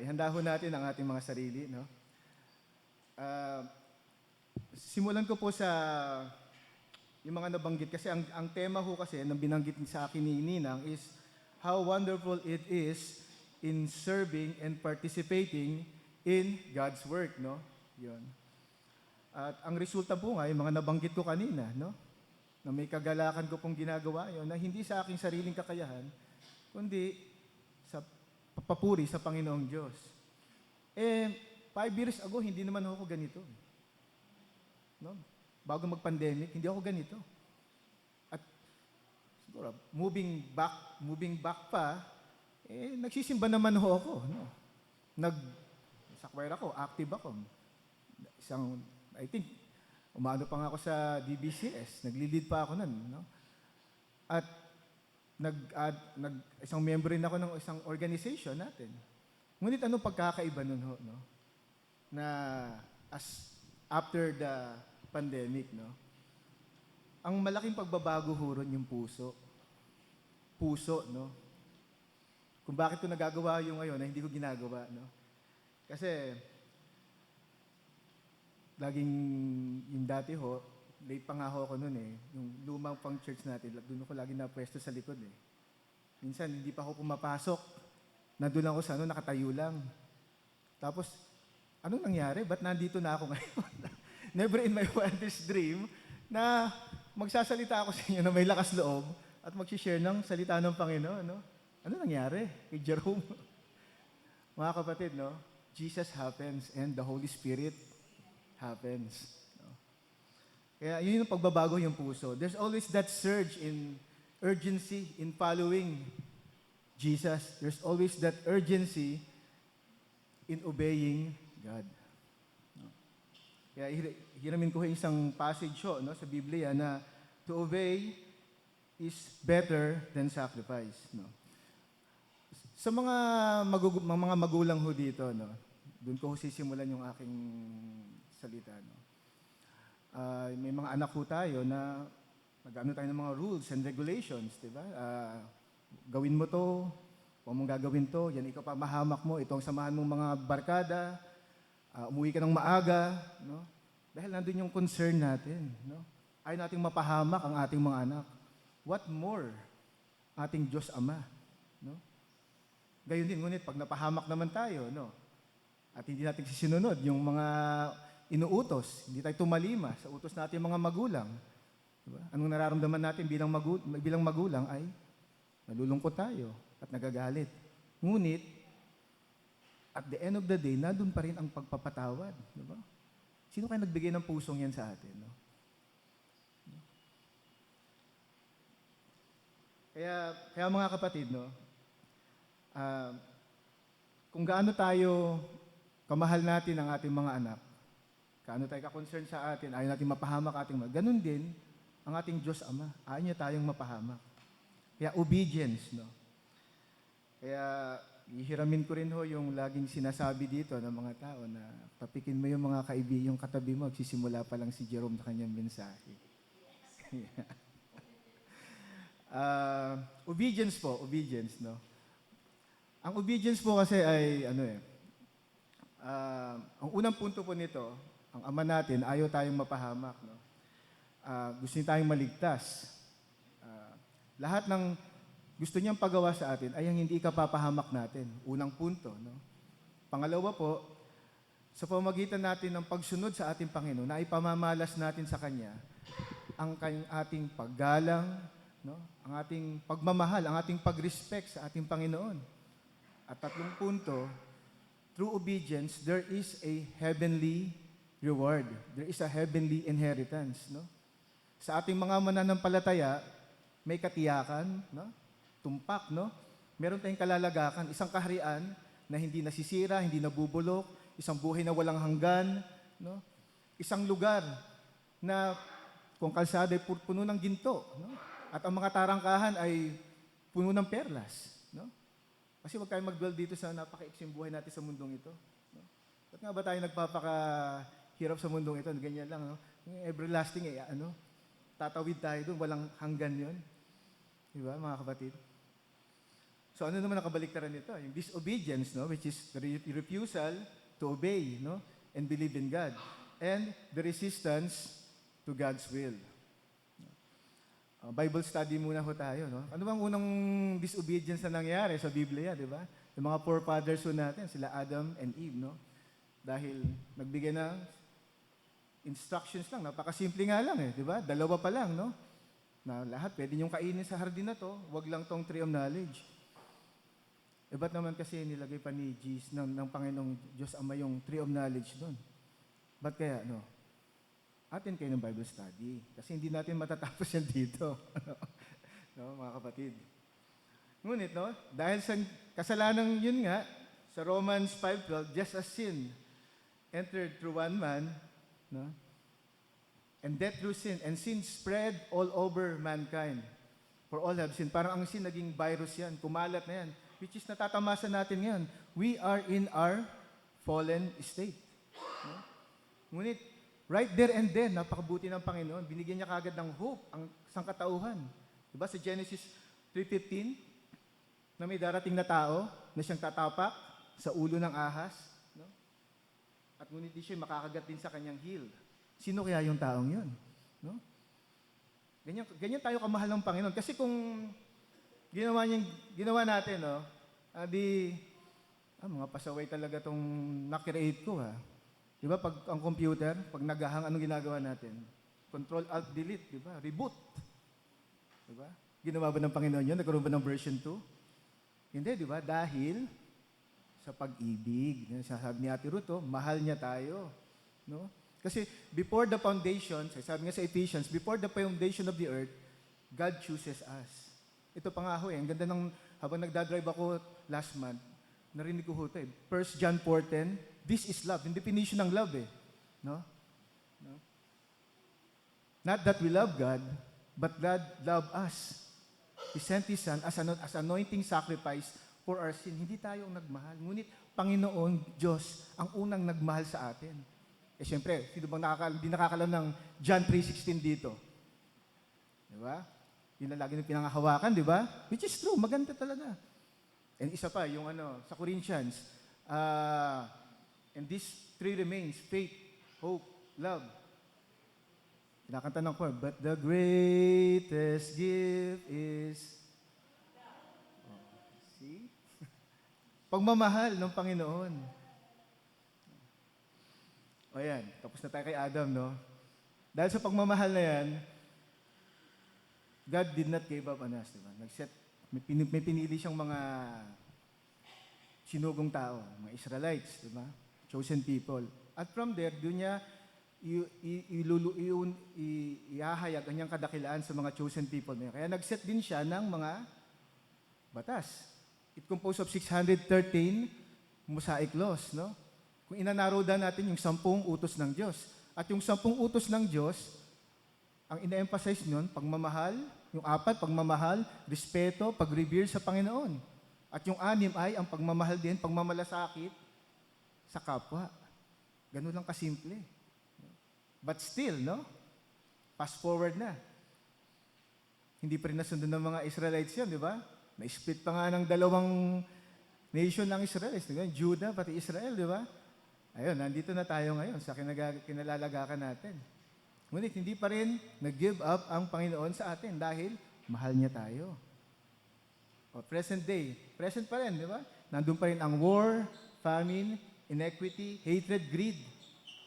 Ihanda ho natin ang ating mga sarili, no? Simulan ko po sa yung mga nabanggit kasi ang tema ho kasi nang binanggit sa akin ni Ninang is how wonderful it is in serving and participating in God's work, no? Yun. At ang resulta po nga, yung mga nabanggit ko kanina, no? Na may kagalakan ko pong ginagawa yun na hindi sa aking sariling kakayahan, kundi sa papuri sa Panginoong Diyos. 5 years ago, hindi naman ako ganito. No? Bago mag-pandemic, hindi ako ganito. At siguro, moving back pa, nagsisimba naman ako. No? Sa choir ako, active ako. I think, umano pa nga ako sa DBCS, nagli-lead pa ako nun. No? At isang member rin ako ng isang organization natin. Ngunit anong pagkakaiba nun ho, no? Na after the pandemic, no? Ang malaking pagbabago ho ron yung puso. Puso, no? Kung bakit ko nagagawa yung ngayon na hindi ko ginagawa, no? Kasi laging yung dati ho, late pa nga ho ako noon Yung lumang pang church natin, doon ako lagi na pwesto sa likod Minsan, hindi pa ako pumapasok. Nandun lang ako sa nakatayo lang. Tapos, anong nangyari? Ba't nandito na ako ngayon? Never in my wildest dream na magsasalita ako sa inyo na may lakas loob at mag-share ng salita ng Panginoon. No? Ano nangyari kay Jerome? Mga kapatid, no? Jesus happens and the Holy Spirit happens. No? Kaya yun yung pagbabago yung puso. There's always that surge in urgency in following Jesus. There's always that urgency in obeying God. No? Kaya hiramin ko yung isang passage no, sa Biblia na to obey is better than sacrifice. No? Sa mga magulang ho dito, no, doon ko sisimulan yung aking salita. No? May mga anak ho tayo na nag-ano tayo ng mga rules and regulations, di ba? Gawin mo to, huwag mong gagawin to, yan ikaw pa mahamak mo, ito ang samahan mong mga barkada, umuwi ka ng maaga, no? Dahil nandun yung concern natin, no? Ayaw nating mapahamak ang ating mga anak. What more ating Diyos Ama, no? Gayon din, ngunit pag napahamak naman tayo, no? At hindi natin sisinunod yung mga inuutos, hindi tayo tumalima sa utos natin mga magulang. Diba? Anong nararamdaman natin bilang magulang ay nalulungkot tayo at nagagalit. Ngunit, at the end of the day, nandun pa rin ang pagpapatawad. Diba? Sino kaya nagbigay ng pusong yan sa atin? No? Kaya mga kapatid, no, kung gaano tayo kamahal natin ang ating mga anak, gaano tayo ka-concern sa atin, ayaw natin mapahamak ating mga, ganun din ang ating Diyos Ama. Ayaw niya tayong mapahamak. Kaya obedience, no? Kaya ihiramin ko rin ho yung laging sinasabi dito ng mga tao na tapikin mo yung mga yung katabi mo, magsisimula pa lang si Jerome sa kanyang mensahe. Obedience po, obedience, no? Ang obedience po kasi ay, ang unang punto po nito, ang Ama natin, ayaw tayong mapahamak, no? Gusto niya tayong maligtas. Lahat ng gusto niyang pagawa sa atin ay ang hindi ikapapahamak natin. Unang punto, no? Pangalawa po, sa pamagitan natin ng pagsunod sa ating Panginoon, na ipamamalas natin sa Kanya ang ating paggalang, no? Ang ating pagmamahal, ang ating pag-respect sa ating Panginoon. At tatlong punto, through obedience, there is a heavenly reward. There is a heavenly inheritance, no? Sa ating mga mananampalataya, may katiyakan, no? Tumpak, no? Meron tayong kalalagakan, isang kaharian na hindi nasisira, hindi nabubulok, isang buhay na walang hanggan, no? Isang lugar na kung kalsada ay puno ng ginto, no? At ang mga tarangkahan ay puno ng perlas, no? Kasi huwag tayong mag-dwell dito sa napaka-iksing buhay natin sa mundong ito, no? Ba't nga ba tayo nagpapakahirap sa mundong ito? Ganyan lang, no? Yung everlasting, tatawid tayo doon, walang hanggan yun. Di ba, mga kapatid? So ano naman nakabaliktaran nito? Yung disobedience, no, which is the refusal to obey, no, and believe in God. And the resistance to God's will. Bible study muna ho tayo, no? Ano bang unang disobedience na nangyari sa Biblia, di ba? Yung mga forefathers ho natin, sila Adam and Eve, no? Dahil nagbigay ng instructions lang, napakasimple nga lang di ba? Dalawa pa lang, no? Na lahat pwede niyong kainin sa hardin na to, wag lang tong tree of knowledge. Ba't naman kasi nilagay pa ni Jesus, ng Panginoong Diyos Ama yung tree of knowledge doon? Ba't kaya, no? Atin kayo ng Bible study. Kasi hindi natin matatapos yan dito. No, mga kapatid. Ngunit, no, dahil sa kasalanan yun nga, sa Romans 5:12, just as sin entered through one man, no, and death through sin, and sin spread all over mankind. For all have sinned. Parang ang sin naging virus yan, kumalat na yan, which is natatamasa natin ngayon. We are in our fallen state. No? Ngunit, right there and then, napakabuti ng Panginoon, binigyan niya kagad ng hope ang sangkatauhan. Diba sa Genesis 3:15, na may darating na tao na siyang tatapak sa ulo ng ahas, no? At ngunit di siya makakagat din sa kanyang heel. Sino kaya yung taong yun? No? Ganyan tayo kamahal ng Panginoon. Kasi kung ginawa natin, no? Mga pasaway talaga tong na-create ko, ha? Di ba, pag ang computer, pag naghahang, anong ginagawa natin? Control, Alt, Delete, di ba? Reboot. Di ba? Ginawa ba ng Panginoon yun? Nagkaroon ba ng version 2? Hindi, di ba? Dahil sa pag-ibig. Sasabi ni Ate Ruth, mahal niya tayo. No? Kasi before the foundation, sabi nga sa Ephesians, before the foundation of the earth, God chooses us. Ito pa nga ho ang ganda ng, habang nagdadrive ako last month, narinig ko ho ito 1 John 4:10, this is love. Yung definition ng love No? No? Not that we love God, but God loved us. He sent His Son as anointing sacrifice for our sin. Hindi tayo ang nagmahal. Ngunit, Panginoon, Diyos, ang unang nagmahal sa atin. Siyempre, sino bang hindi nakakalam ng John 3:16 dito? Di ba? Yun na lagi ng pinangahawakan, di ba? Which is true, maganda talaga. And isa pa, yung sa Corinthians, and these three remains, faith, hope, love. Kinakanta ng choir, but the greatest gift is, see? Pagmamahal ng Panginoon. O yan, tapos na tayo kay Adam, no? Dahil sa pagmamahal na yan, God did not give up on us, diba? May pinili siyang mga sinugong tao, mga Israelites, diba? Chosen people. At from there, doon niya ihahayag ang niyang kadakilaan sa mga chosen people na yun. Kaya nag-set din siya ng mga batas. It composed of 613 Mosaic laws, no? Kung inanaroda natin yung 10 utos ng Diyos. At yung 10 utos ng Diyos, ang ina-emphasize nun, pagmamahal, yung 4, pagmamahal, respeto, pag-revere sa Panginoon. At yung 6 ay ang pagmamahal din, pagmamalasakit sa kapwa. Ganun lang kasimple. But still, no? Fast forward na. Hindi pa rin nasundan ng mga Israelites yan, di ba? Na-split pa nga ng 2 nation ng Israelites, di ba? Judah, pati Israel, di ba? Ayun, nandito na tayo ngayon sa kinalalagakan natin. Ngunit hindi pa rin nag-give up ang Panginoon sa atin dahil mahal niya tayo. Present day, present pa rin, di ba? Nandun pa rin ang war, famine, inequity, hatred, greed.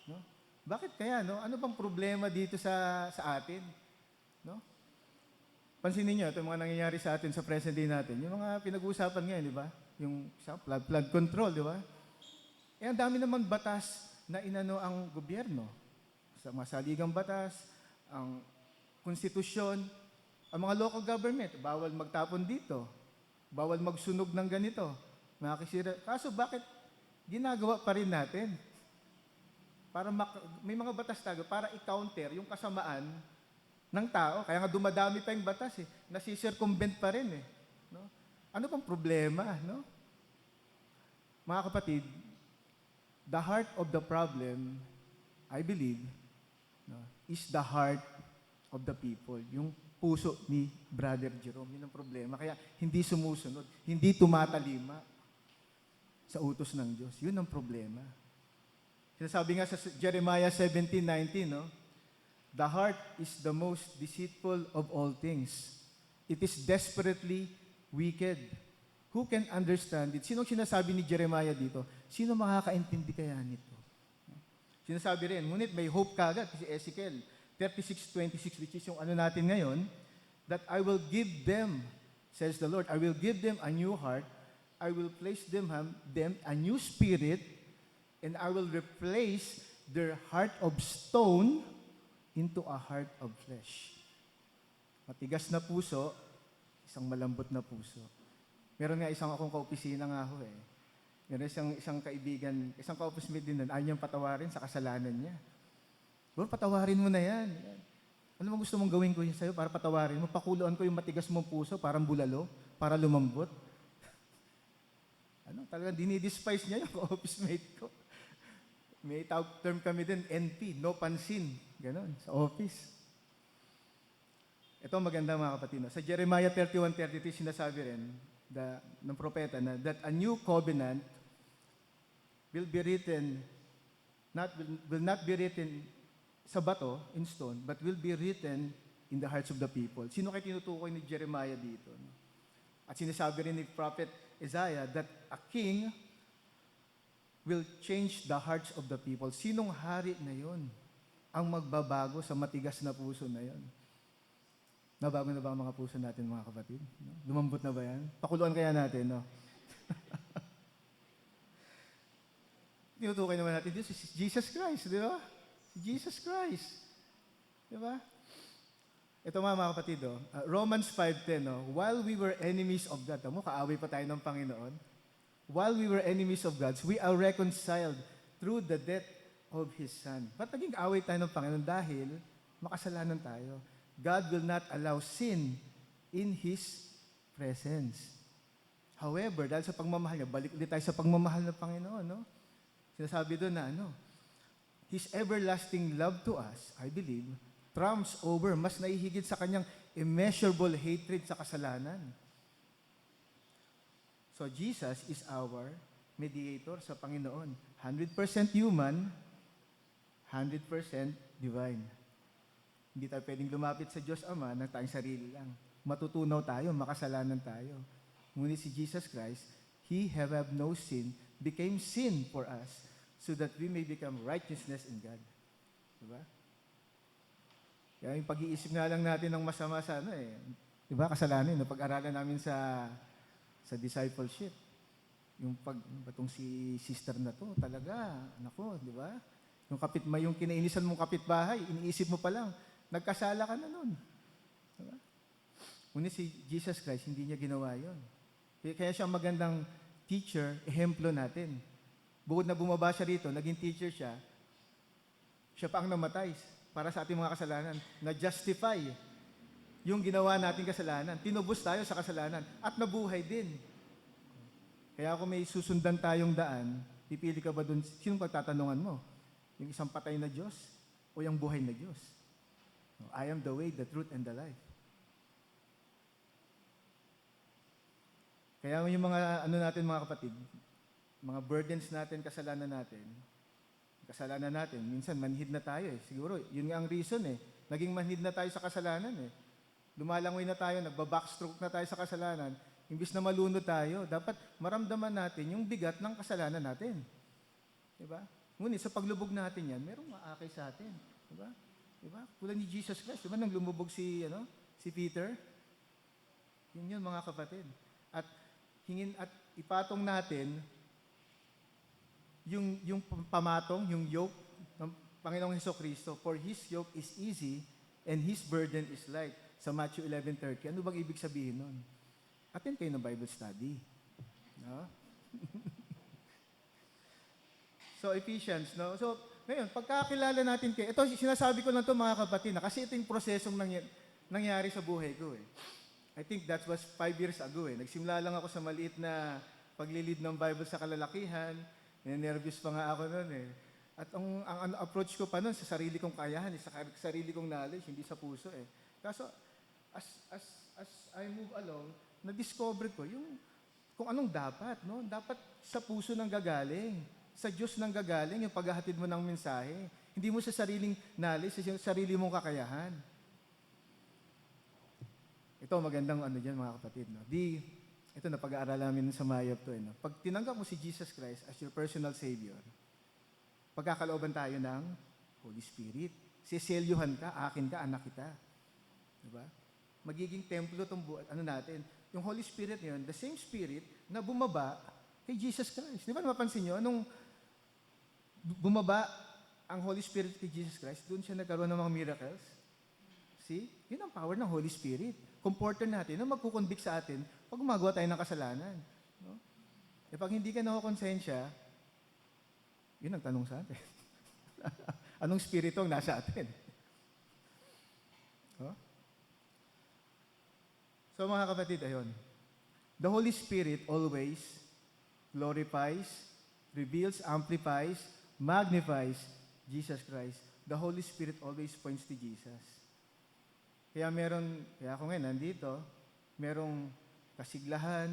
No? Bakit kaya, no? Ano bang problema dito sa atin? No? Pansinin niyo, ito mga nangyayari sa atin sa present day natin. Yung mga pinag-uusapan ngayon, di ba? Yung flood control, di ba? Ang dami naman batas na inano ang gobyerno. Sa mga saligang batas, ang konstitusyon, ang mga local government, bawal magtapon dito, bawal magsunog ng ganito, makakisira. Kaso bakit ginagawa pa rin natin? May mga batas tayo para i-counter yung kasamaan ng tao. Kaya nga dumadami pa yung batas Nasi-circumvent pa rin No? Ano pang problema? No? Mga kapatid, the heart of the problem, I believe, is the heart of the people. Yung puso ni Brother Jerome, yun ang problema. Kaya hindi sumusunod, hindi tumatalima sa utos ng Diyos. Yun ang problema. Sinasabi nga sa Jeremiah 17:19, the heart is the most deceitful of all things. It is desperately wicked. Who can understand it? Sino sinasabi ni Jeremiah dito? Sino makakaintindi kaya nito? Sinasabi rin, ngunit may hope kagad kasi Ezekiel 36:26, which is yung natin ngayon, that I will give them, says the Lord, I will give them a new heart, I will place them a new spirit, and I will replace their heart of stone into a heart of flesh. Matigas na puso, isang malambot na puso. Meron nga isang akong kaopisina nga ho Meron isang kaibigan, isang ka-office mate din nun, ayaw niyang patawarin sa kasalanan niya. Bro, patawarin mo na yan. Ano mo gusto mong gawin ko yun sa'yo para patawarin mo? Pakuluan ko yung matigas mong puso, parang bulalo, para lumambot. Talagang dinidespise niya yung ka-office mate ko. May term kami din, NP, no pansin. Ganon, sa office. Ito maganda mga kapatid. Sa Jeremiah 31:33, sinasabi rin, ng propeta na that a new covenant will not be written sa bato, in stone, but will be written in the hearts of the people. Sino kayo tinutukoy ni Jeremiah dito? At sinasabi rin ni Prophet Isaiah that a king will change the hearts of the people. Sinong hari na yon ang magbabago sa matigas na puso na yon? Nabago na ba ang mga puso natin, mga kapatid? No? Lumambot na ba yan? Pakuluan kaya natin, no? Tinutukoy naman natin, this is Jesus Christ, di ba? Jesus Christ. Di ba? Ito mga kapatid, Romans 5:10, while we were enemies of God, kaaway pa tayo ng Panginoon, while we were enemies of God, we are reconciled through the death of His Son. Ba't naging kaaway tayo ng Panginoon? Dahil makasalanan tayo. God will not allow sin in His presence. However, dahil sa pagmamahal niya, balik ulit tayo sa pagmamahal ng Panginoon, no? Sinasabi doon na, His everlasting love to us, I believe, trumps over, mas naihigit sa kanyang immeasurable hatred sa kasalanan. So, Jesus is our mediator sa Panginoon. 100% human, 100% divine. Hindi tayo pwedeng lumapit sa Diyos Ama ng tayong sarili lang. Matutunaw tayo, makasalanan tayo. Ngunit si Jesus Christ, He have no sin, became sin for us, so that we may become righteousness in God. Diba? Kaya yung pag-iisip nga lang natin ng masama sa diba, kasalanan, pag-aralan namin sa discipleship. Yung batong si sister na to, talaga, nako, di ba? Yung kinainisan mong kapitbahay, iniisip mo pa lang, nagkasala ka na nun. Diba? Ngunit si Jesus Christ, hindi niya ginawa yun. Kaya siya magandang teacher, ehemplo natin. Bukod na bumaba siya rito, naging teacher siya, siya pa ang namatay para sa ating mga kasalanan, na-justify yung ginawa nating kasalanan. Tinubos tayo sa kasalanan at nabuhay din. Kaya kung may susundan tayong daan, pipili ka ba dun, sinong pagtatanungan mo? Yung isang patay na Diyos o yung buhay na Diyos? I am the way, the truth, and the life. Kaya yung mga natin mga kapatid, mga burdens natin, kasalanan natin, minsan manhid na tayo eh. Siguro, yun nga ang reason eh. Naging manhid na tayo sa kasalanan eh. Lumalangoy na tayo, nagba-backstroke na tayo sa kasalanan. Imbis na malunod tayo, dapat maramdaman natin yung bigat ng kasalanan natin. Diba? Ngunit sa paglubog natin yan, merong maakay sa atin. Diba? Diba? Tulad ni Jesus Christ, diba? Nang lumubog si Peter, yun mga kapatid. At ipatong natin yung pamatong, yung yoke ng Panginoong Hesukristo. For His yoke is easy and His burden is light. Sa Matthew 11:30. Ano bang ibig sabihin nun? Attend kayo ng Bible study. No? So, Ephesians, no? So, ngayon, pagkakilala natin kayo, ito, sinasabi ko lang ito mga kapatid, kasi ito yung prosesong nangyari sa buhay ko eh. I think that was 5 years ago eh. Nagsimula lang ako sa maliit na paglilid ng Bible sa kalalakihan. Nervous pa nga ako noon eh. At ang approach ko pa noon sa sarili kong kayahan, sa sarili kong knowledge, hindi sa puso eh. Kaso, as I move along, na-discover ko kung anong dapat, no? Dapat sa puso nang gagaling, sa Diyos nang gagaling yung paghahatid mo ng mensahe. Hindi mo sa sariling knowledge, sa sarili mong kakayahan. Ito, magandang dyan mga kapatid. No? Ito na pag-aaralan namin sa Mayab to. No? Pag tinanggap mo si Jesus Christ as your personal Savior, pagkakalooban tayo ng Holy Spirit. Siselyuhan ka, akin ka, anak kita. Diba? Magiging templo itong natin. Yung Holy Spirit yun, the same Spirit na bumaba kay Jesus Christ. Di ba napapansin nyo, nung bumaba ang Holy Spirit kay Jesus Christ, doon siya nagkaroon ng mga miracles. See? Yun ang power ng Holy Spirit. Comforter natin na magkukonvict sa atin pag gumagawa tayo ng kasalanan. No? E pag hindi ka nakukonsensya, yun ang tanong sa atin. Anong spirito ang nasa atin? Huh? So mga kapatid, ayun. The Holy Spirit always glorifies, reveals, amplifies, magnifies Jesus Christ. The Holy Spirit always points to Jesus. Kaya ako ngayon nandito, merong kasiglahan,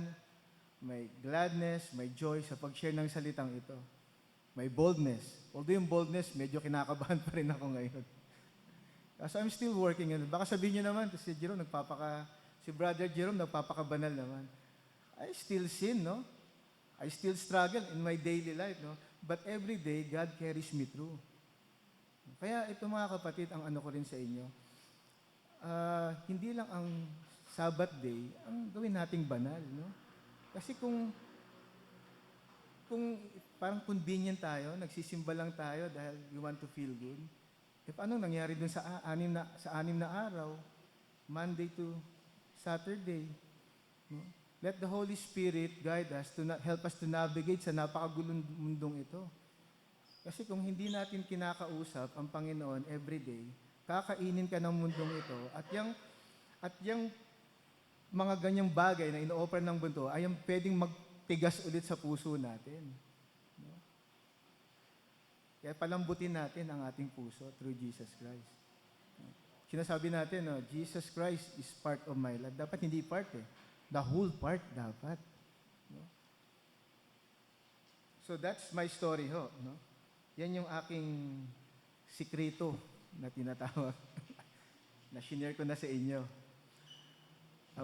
may gladness, may joy sa pag-share ng salitang ito. May boldness. Although yung boldness, medyo kinakabahan pa rin ako ngayon. So I'm still working. Baka sabihin nyo naman, si Brother Jerome, nagpapakabanal naman. I still sin, no? I still struggle in my daily life, no? But every day, God carries me through. Kaya ito mga kapatid, ang ano ko rin sa inyo, hindi lang ang Sabbath day, ang gawin nating banal, no? Kasi kung parang convenient tayo, nagsisimba lang tayo dahil we want to feel good, paano nangyari dun sa anim na araw, Monday to Saturday, no? Let the Holy Spirit guide us to help us to navigate sa napakagulong mundong ito. Kasi kung hindi natin kinakausap ang Panginoon every day, kakainin ka ng mundong ito at yung mga ganyang bagay na ino-offer ng mundo ay ang pwedeng magtigas ulit sa puso natin. No? Kaya palambutin natin ang ating puso through Jesus Christ. Sinasabi natin, no, Jesus Christ is part of my life. Dapat hindi part eh. The whole part dapat. No? So that's my story ho. No? Yan yung aking sikreto na tinatawag na shinare ko na sa inyo.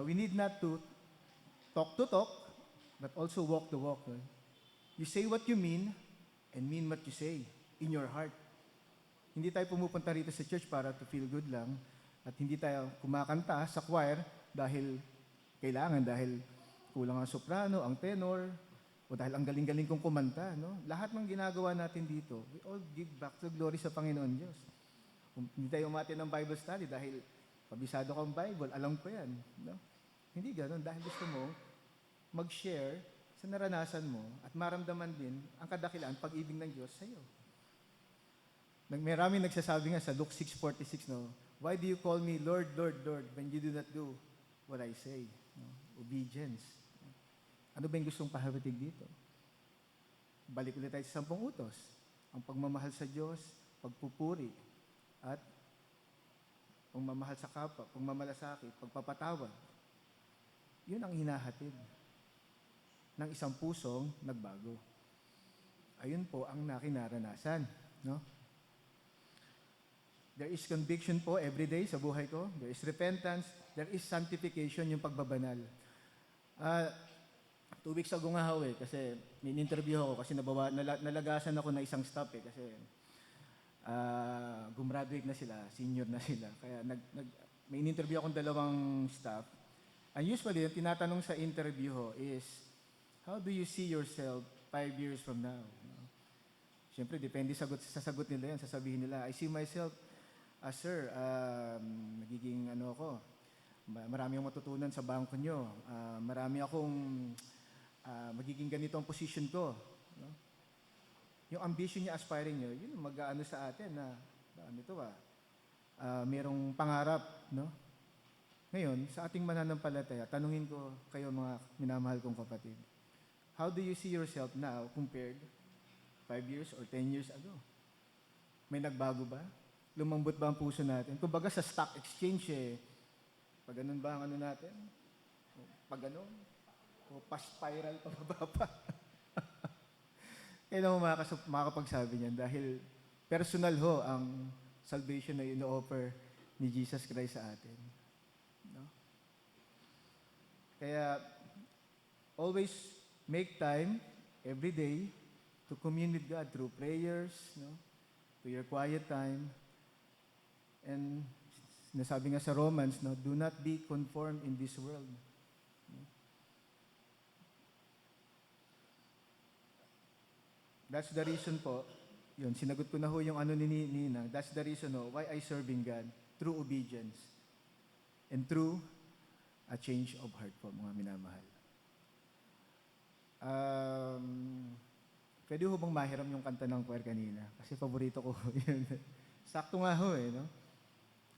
We need not to talk, but also walk the walk. Right? You say what you mean and mean what you say in your heart. Hindi tayo pumupunta rito sa church para to feel good lang at hindi tayo kumakanta sa choir dahil kailangan, dahil kulang ang soprano, ang tenor, o dahil ang galing-galing kong kumanta. No? Lahat ng ginagawa natin dito, we all give back to glory sa Panginoon Diyos. Kung hindi tayo umati ng Bible study dahil kabisado kang Bible, alam ko yan. No? Hindi ganun, dahil gusto mo mag-share sa naranasan mo at maramdaman din ang kadakilaan, pag-ibig ng Diyos sa iyo. Maraming nagsasabi nga sa Luke 6:46, no? Why do you call me Lord, Lord, Lord, when you do not do what I say? No? Obedience. Ano ba yung gustong pahawatig dito? Balik ulit tayo sa 10 utos. Ang pagmamahal sa Diyos, pagpupuri, at pagmamahal sa kapwa, pagmamalasakit, pagpapatawad. Yun ang hinahatid ng isang pusong nagbago. Ayun po ang nakinaranasan. No? There is conviction po every day sa buhay ko. There is repentance. There is sanctification, yung pagbabanal. 2 weeks ago nga ho kasi min-interview ako kasi nalagasan ako na isang staff kasi gumraduate na sila, senior na sila. Kaya may in-interview akong 2 staff. And usually, yung tinatanong sa interview ho is, how do you see yourself 5 years from now? Siyempre, depende sa sagot nila yan. Sasabihin nila, I see myself, sir, magiging marami akong matutunan sa bangko nyo. Marami akong magiging ganito ang position ko. No? Yung ambition niya, aspiring nyo, yun mag-aano sa atin na, merong pangarap. No? Ngayon, sa ating mananampalataya, tanungin ko kayo mga minamahal kong kapatid. How do you see yourself now compared 5 years or 10 years ago? May nagbago ba? Lumambot ba ang puso natin? Kumbaga sa stock exchange pag ganun ba ang ano natin? Pag ganun? O pa-spiral pa baba pa? Kailan mo makakapagsabi niyan? Dahil personal ho ang salvation na ino-offer ni Jesus Christ sa atin. No? Kaya, always make time every day to commune with God through prayers, no? To your quiet time. And nasabi nga sa Romans, no, do not be conformed in this world. That's the reason po, yun, sinagot ko na ho yung ano ni Nina, that's the reason why I serving God, through obedience and through a change of heart po, mga minamahal. Pwede ho bang mahiram yung kanta ng choir kanina? Kasi paborito ko yun. Sakto nga ho no?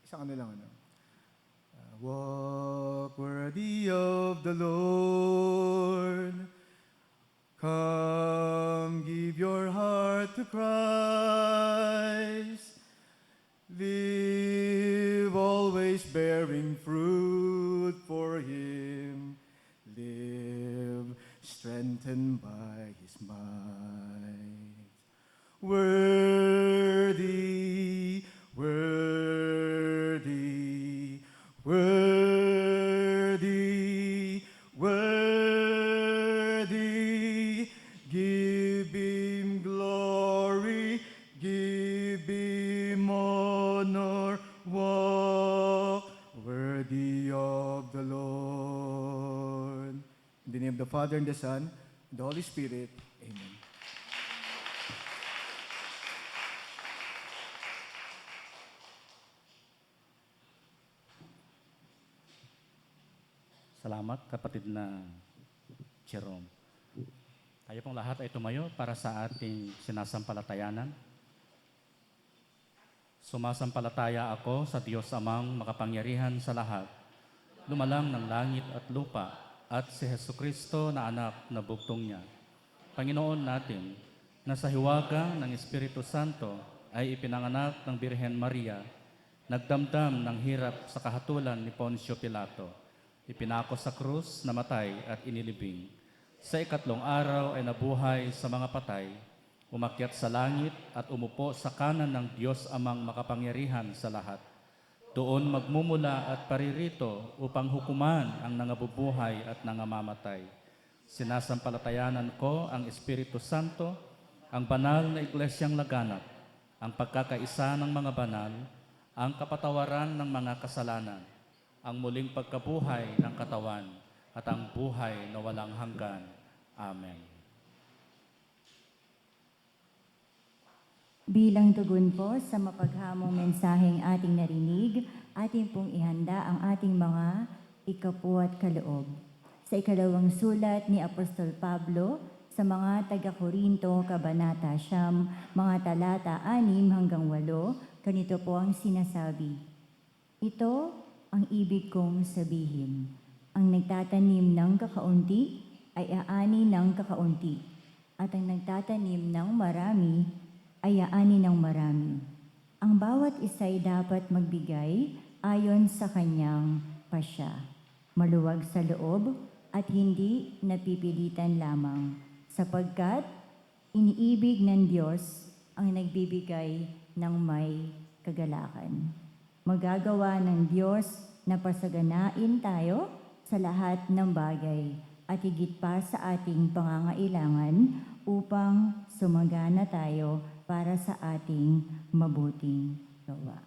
Isang ano lang, walk worthy of the Lord. Come, give your heart to Christ. Live always bearing fruit for Him. Live strengthened by His might. Worthy, worthy, worthy, worthy. the Father, and the Son, and the Holy Spirit. Amen. Salamat, kapatid na Jerome. Tayo pong lahat ay tumayo para sa ating sinasampalatayanan. Sumasampalataya ako sa Diyos Amang makapangyarihan sa lahat, lumalang ng langit at lupa, at si Jesucristo na anak na bugtong niya. Panginoon natin, na sa hiwaga ng Espiritu Santo ay ipinanganak ng Birhen Maria, nagdamdam ng hirap sa kahatulan ni Poncio Pilato, ipinako sa krus, namatay at inilibing. Sa ikatlong araw ay nabuhay sa mga patay, umakyat sa langit at umupo sa kanan ng Diyos Amang makapangyarihan sa lahat. Doon magmumula at paririto upang hukuman ang nangabubuhay at nangamamatay. Sinasampalatayanan ko ang Espiritu Santo, ang banal na iglesyang laganap, ang pagkakaisa ng mga banal, ang kapatawaran ng mga kasalanan, ang muling pagkabuhay ng katawan, at ang buhay na walang hanggan. Amen. Bilang tugon po sa mapaghamong mensaheng ating narinig, ating pong ihanda ang ating mga ikapuat kaloob. Sa ikalawang sulat ni Apostol Pablo sa mga taga-Korinto, Kabanata 9, mga talata 6 hanggang 8, ganito po ang sinasabi. Ito ang ibig kong sabihin. Ang nagtatanim ng kakaunti ay aani ng kakaunti, at ang nagtatanim ng marami ay aani ng marami. Ang bawat isa'y dapat magbigay ayon sa kanyang pasya, maluwag sa loob at hindi napipilitan lamang, sapagkat iniibig ng Diyos ang nagbibigay ng may kagalakan. Magagawa ng Diyos na pasaganain tayo sa lahat ng bagay at higit pa sa ating pangangailangan upang sumagana tayo para sa ating mabuting gawa.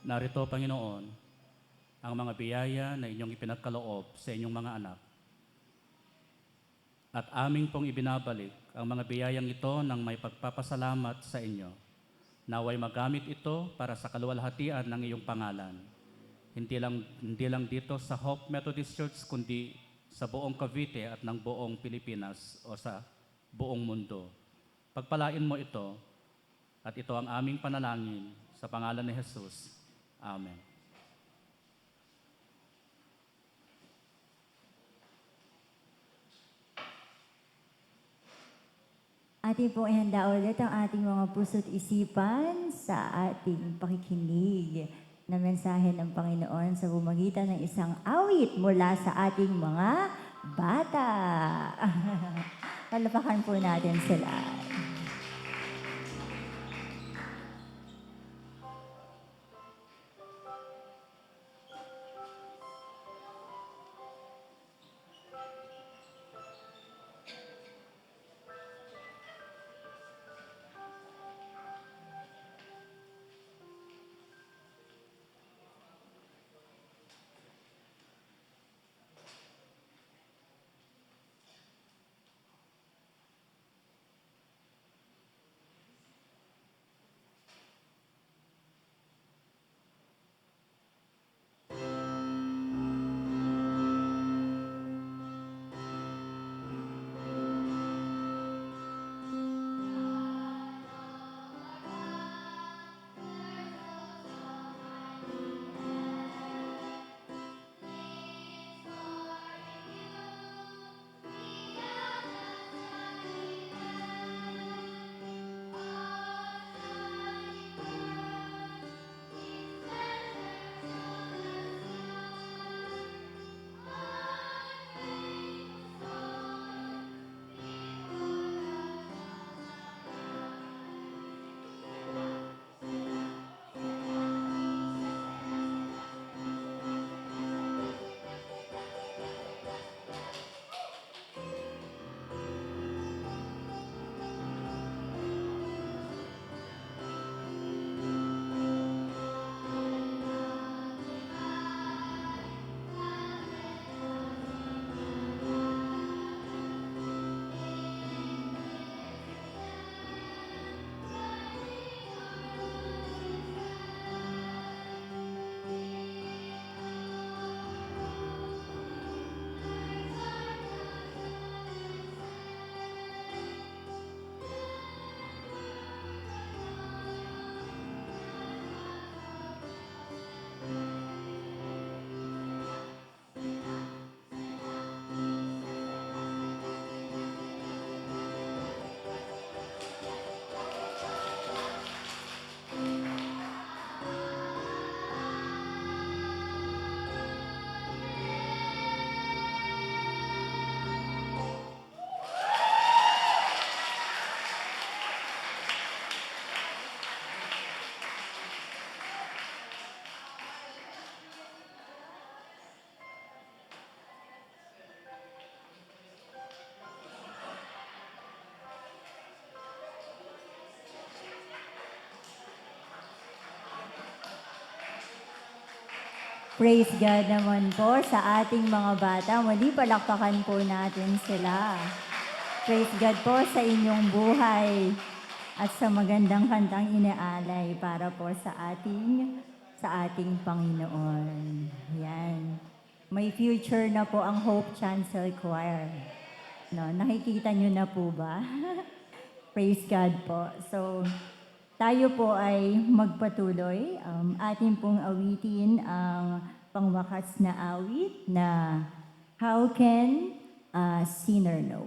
Narito, Panginoon, ang mga biyaya na inyong ipinagkaloob sa inyong mga anak. At aming pong ibinabalik ang mga biyayang ito ng may pagpapasalamat sa inyo. Naway magamit ito para sa kaluwalhatian ng iyong pangalan. Hindi lang dito sa Hope Methodist Church, kundi sa buong Cavite at ng buong Pilipinas o sa buong mundo. Pagpalain mo ito, at ito ang aming panalangin sa pangalan ni Jesus. Amen. Ating pong ihanda ulit ang ating mga puso't isipan sa ating pakikinig na mensahe ng Panginoon sa bumagitan ng isang awit mula sa ating mga bata. Palapakan po natin sila. Praise God naman po sa ating mga bata. Muli palakpakan po natin sila. Praise God po sa inyong buhay at sa magandang kantang inaalay para po sa ating Panginoon. Yan. May future na po ang Hope Chancel Choir. No, nakikita nyo na po ba? Praise God po. So, tayo po ay magpatuloy. Atin pong awitin ang pangwakas na awit na How Can a Sinner Know?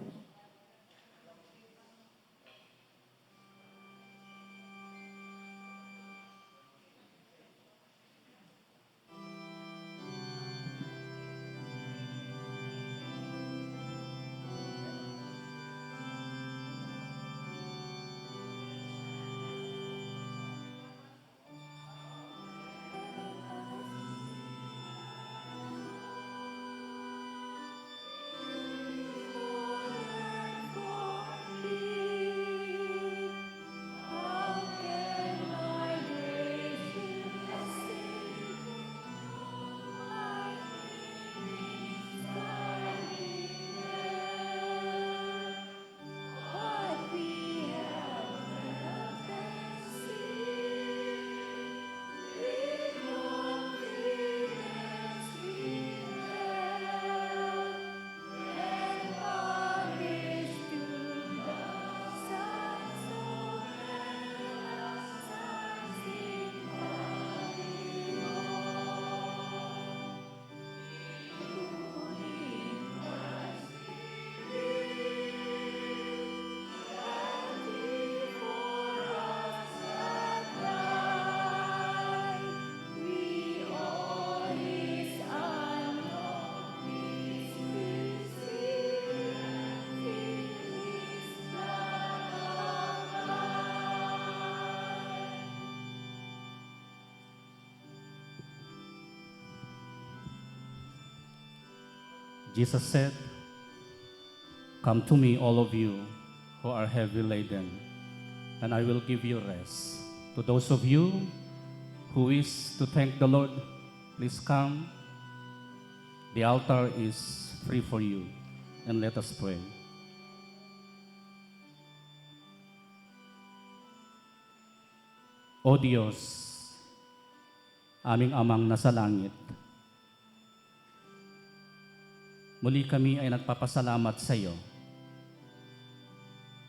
Jesus said, "Come to me, all of you who are heavy laden, and I will give you rest." To those of you who wish to thank the Lord, please come. The altar is free for you. And let us pray. O Diyos, aming amang nasa langit, muli kami ay nagpapasalamat sa iyo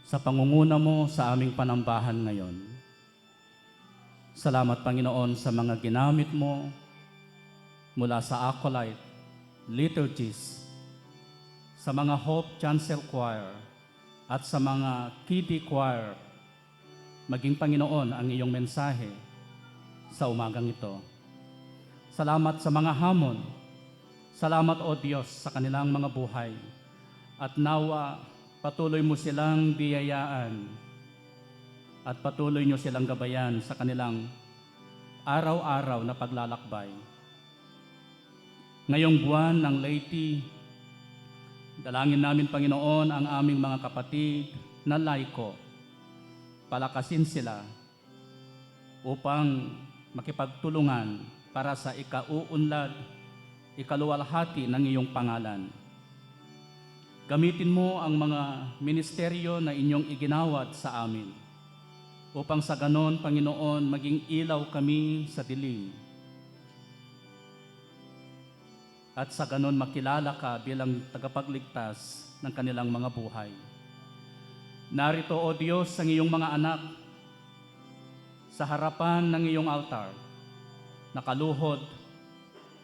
sa pangunguna mo sa aming panambahan ngayon. Salamat, Panginoon, sa mga ginamit mo mula sa acolyte, liturgies, sa mga Hope Chancel Choir, at sa mga kiddie choir. Maging, Panginoon, ang iyong mensahe sa umagang ito. Salamat sa mga hamon. Salamat, O Diyos, sa kanilang mga buhay. At nawa, patuloy mo silang biyayaan at patuloy nyo silang gabayan sa kanilang araw-araw na paglalakbay. Ngayong buwan ng Leyte, dalangin namin, Panginoon, ang aming mga kapatid na laiko. Palakasin sila upang makipagtulungan para sa ikauunlad, ikaluwalhati ng iyong pangalan. Gamitin mo ang mga ministeryo na inyong iginawad sa amin upang sa ganon, Panginoon, maging ilaw kami sa dilim. At sa ganon makilala ka bilang tagapagligtas ng kanilang mga buhay. Narito, O Diyos, ang iyong mga anak sa harapan ng iyong altar, nakaluhod,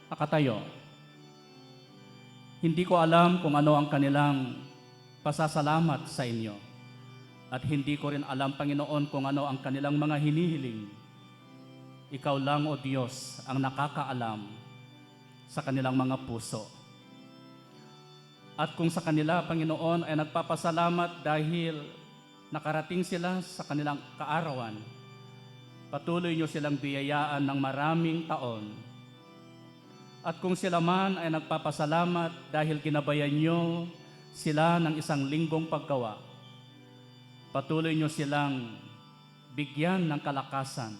nakatayo. Hindi ko alam kung ano ang kanilang pasasalamat sa inyo. At hindi ko rin alam, Panginoon, kung ano ang kanilang mga hinihiling. Ikaw lang, O Diyos, ang nakakaalam sa kanilang mga puso. At kung sa kanila, Panginoon, ay nagpapasalamat dahil nakarating sila sa kanilang kaarawan, patuloy nyo silang biyayaan ng maraming taon. At kung sila man ay nagpapasalamat dahil ginabayan nyo sila ng isang linggong paggawa, patuloy nyo silang bigyan ng kalakasan.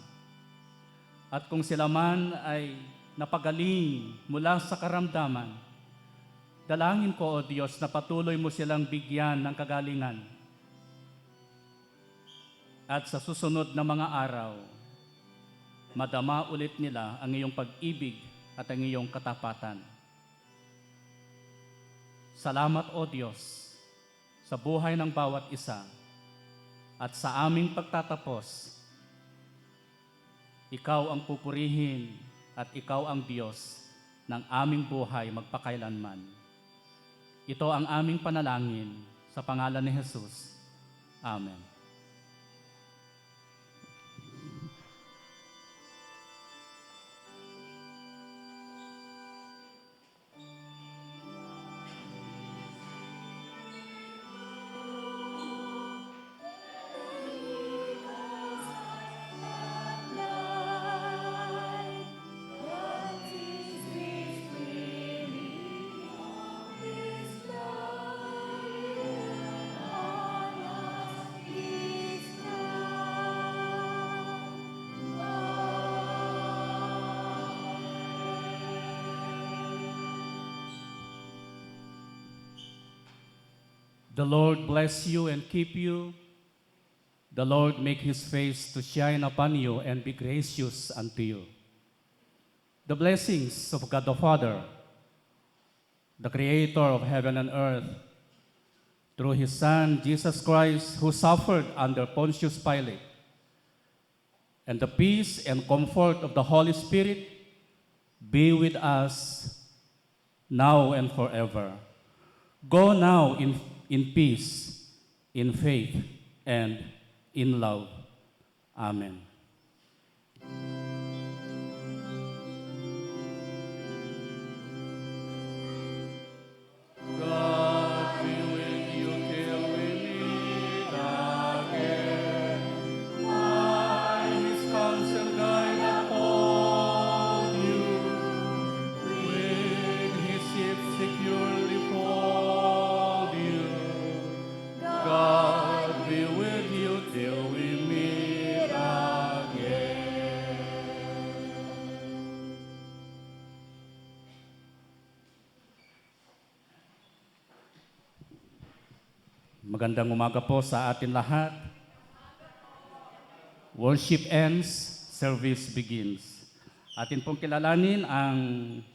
At kung sila man ay napagaling mula sa karamdaman, dalangin ko, O Diyos, na patuloy mo silang bigyan ng kagalingan. At sa susunod na mga araw, madama ulit nila ang iyong pag-ibig at ang iyong katapatan. Salamat, O Diyos, sa buhay ng bawat isa at sa aming pagtatapos. Ikaw ang pupurihin at ikaw ang Diyos ng aming buhay magpakailanman. Ito ang aming panalangin sa pangalan ni Jesus. Amen. The Lord bless you and keep you. The Lord make his face to shine upon you and be gracious unto you. The blessings of God the Father, the Creator of heaven and earth, through his Son, Jesus Christ, who suffered under Pontius Pilate, and the peace and comfort of the Holy Spirit be with us now and forever. Go now in peace, in faith, and in love. Amen. God be with you till we meet again. By his counsel guide upon you, with his ship securely till we meet again. Magandang umaga po sa atin lahat. Worship ends, service begins. Atin pong kilalanin ang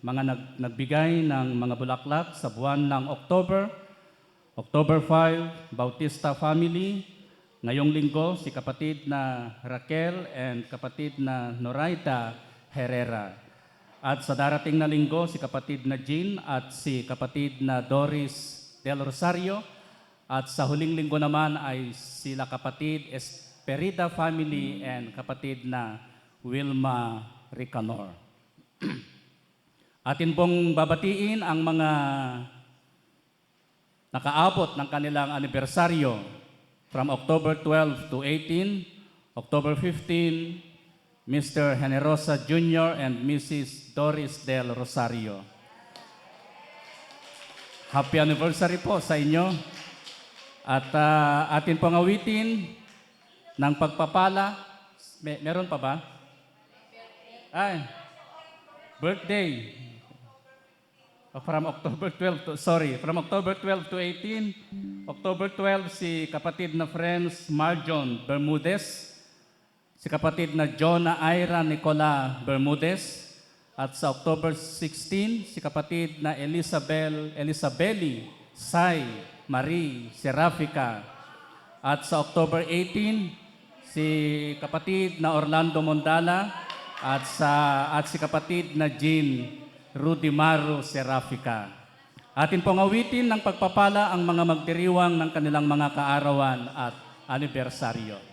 mga nagbigay ng mga bulaklak sa buwan ng October. October 5, Bautista Family. Ngayong linggo, si kapatid na Raquel and kapatid na Noraita Herrera. At sa darating na linggo, si kapatid na Jean at si kapatid na Doris Del Rosario. At sa huling linggo naman ay sila kapatid Esperida Family and kapatid na Wilma Ricanor. Atin pong babatiin ang mga nakaabot ng kanilang anibersaryo from October 12 to 18, October 15, Mr. Generosa Jr. and Mrs. Doris Del Rosario. Happy anniversary po sa inyo. At atin pong awitin ng pagpapala. Meron pa ba? Ay, birthday. From October 12 to 18. October 12, si kapatid na friends Marjon Bermudez. Si kapatid na Jonah Ira Nicola Bermudez. At sa October 16, si kapatid na Elisabeli Sai Marie Serafica. At sa October 18, si kapatid na Orlando Mondala at si kapatid na Jean Rudimaru Serafica. Atin pong awitin ng pagpapala ang mga magdiriwang ng kanilang mga kaarawan at anibersaryo.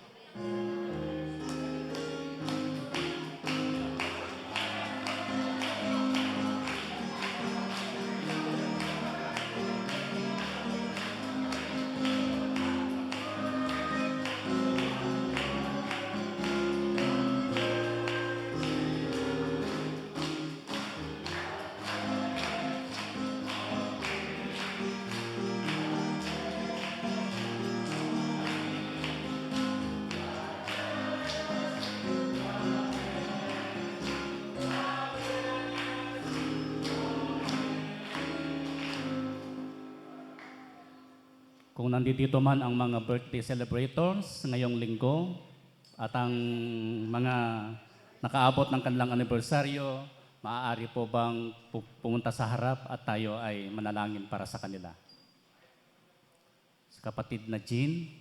Kung nandito man ang mga birthday celebrators ngayong linggo at ang mga nakaabot ng kanilang anibersaryo, maaari po bang pumunta sa harap at tayo ay manalangin para sa kanila? Si kapatid na Jean.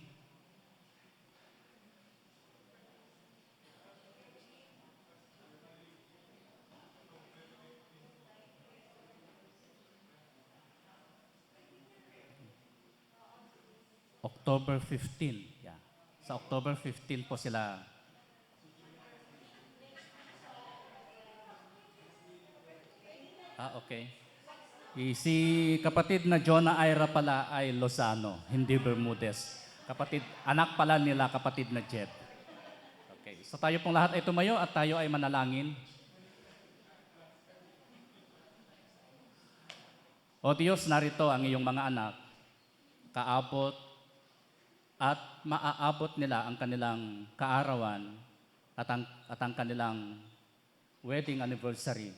October 15. Yeah. Sa October 15 po sila. Okay. Si kapatid na Jonah Ira pala ay Lozano, hindi Bermudez. Anak pala nila kapatid na Jet. Okay. So tayo pong lahat ay tumayo at tayo ay manalangin. O Diyos, narito ang iyong mga anak, kaabot at maaabot nila ang kanilang kaarawan at ang kanilang wedding anniversary.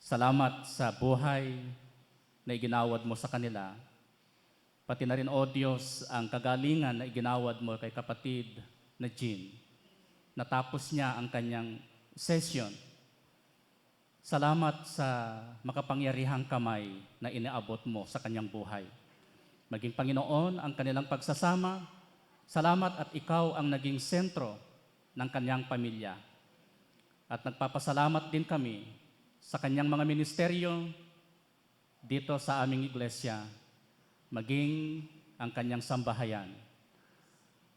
Salamat sa buhay na iginawad mo sa kanila. Pati na rin, O Diyos, ang kagalingan na iginawad mo kay kapatid na Jean. Natapos niya ang kanyang session. Salamat sa makapangyarihang kamay na iniabot mo sa kanyang buhay. Maging Panginoon ang kanilang pagsasama. Salamat at ikaw ang naging sentro ng kanyang pamilya. At nagpapasalamat din kami sa kanyang mga ministeryo dito sa aming iglesia, maging ang kanyang sambahayan.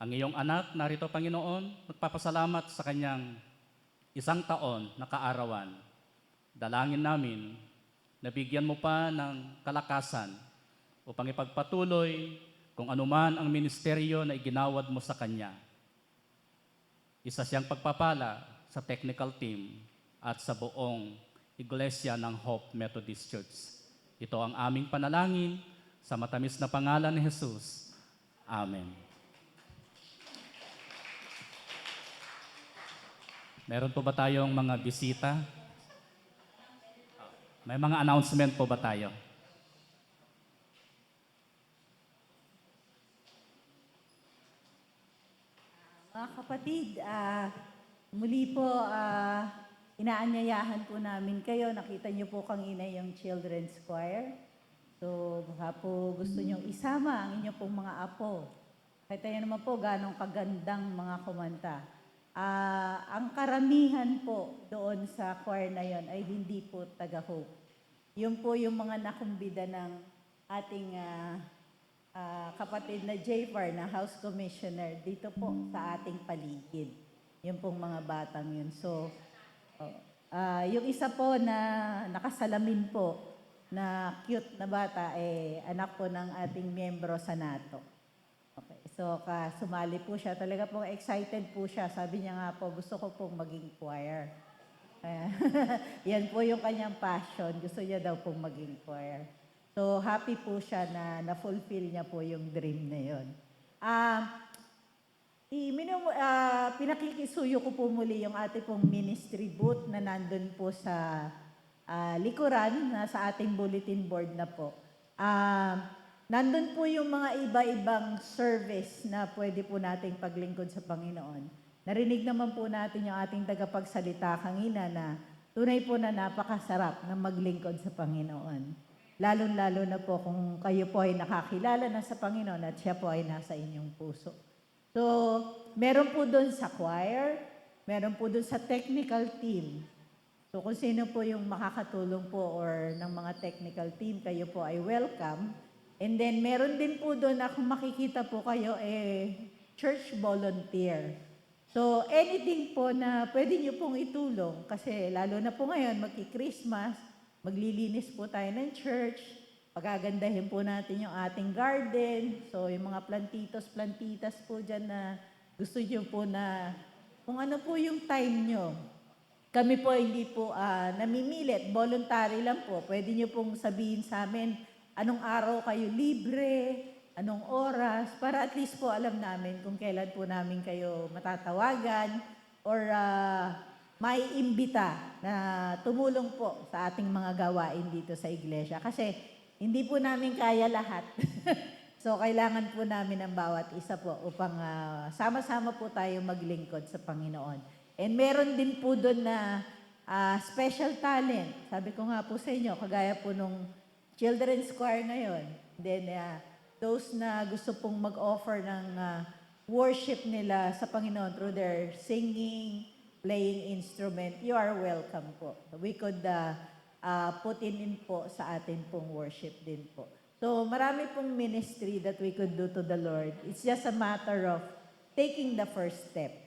Ang iyong anak, narito Panginoon, nagpapasalamat sa kanyang 1 taon na kaarawan. Dalangin namin na bigyan mo pa ng kalakasan upang ipagpatuloy kung anuman ang ministeryo na iginawad mo sa kanya. Isa siyang pagpapala sa technical team at sa buong iglesia ng Hope Methodist Church. Ito ang aming panalangin sa matamis na pangalan ni Jesus. Amen. Meron po ba tayong mga bisita? May mga announcement po ba tayo? Mga kapatid, muli po, inaanyayahan po namin kayo. Nakita niyo po kanina yung children's choir. So, baka po gusto niyong isama ang inyong pong mga apo. Kita niyo naman po ganong kagandang mga kumanta. Ang karamihan po doon sa choir na yon ay hindi po taga-Hope. Yun po yung mga nakumbida ng ating kapatid na J.Par na House Commissioner dito po sa ating paligid. Yung pong mga batang yun. So, yung isa po na nakasalamin po na cute na bata, anak po ng ating miyembro sa NATO. Okay. So, sumali po siya. Talaga po excited po siya. Sabi niya nga po, gusto ko pong maging choir. Yan po yung kanyang passion. Gusto niya daw pong maging choir. So, happy po siya na na-fulfill niya po yung dream na yun. Pinakikisuyo ko po muli yung ating pong ministry booth na nandun po sa likuran, na sa ating bulletin board na po. Nandun po yung mga iba-ibang service na pwede po nating paglingkod sa Panginoon. Narinig naman po natin yung ating tagapagsalita kanina na tunay po na napakasarap na maglingkod sa Panginoon. Lalo-lalo na po kung kayo po ay nakakilala na sa Panginoon at siya po ay nasa inyong puso. So, meron po doon sa choir, meron po doon sa technical team. So, kung sino po yung makakatulong po or ng mga technical team, kayo po ay welcome. And then, meron din po doon na kung makikita po kayo, church volunteer. So, anything po na pwede nyo pong itulong, kasi lalo na po ngayon, magki-Christmas, maglilinis po tayo ng church, pagagandahin po natin yung ating garden. So, yung mga plantitas po dyan na gusto nyo po na, kung ano po yung time nyo. Kami po hindi po namimilit, voluntary lang po. Pwede nyo pong sabihin sa amin, anong araw kayo libre, anong oras, para at least po alam namin kung kailan po namin kayo matatawagan or may imbita na tumulong po sa ating mga gawain dito sa iglesia. Kasi hindi po namin kaya lahat. So, kailangan po namin ng bawat isa po upang sama-sama po tayo maglingkod sa Panginoon. And meron din po doon na special talent. Sabi ko nga po sa inyo, kagaya po nung children's choir ngayon. Then, those na gusto pong mag-offer ng worship nila sa Panginoon through their singing, playing instrument, you are welcome po. We could put in po sa atin pong worship din po. So, marami pong ministry that we could do to the Lord. It's just a matter of taking the first step.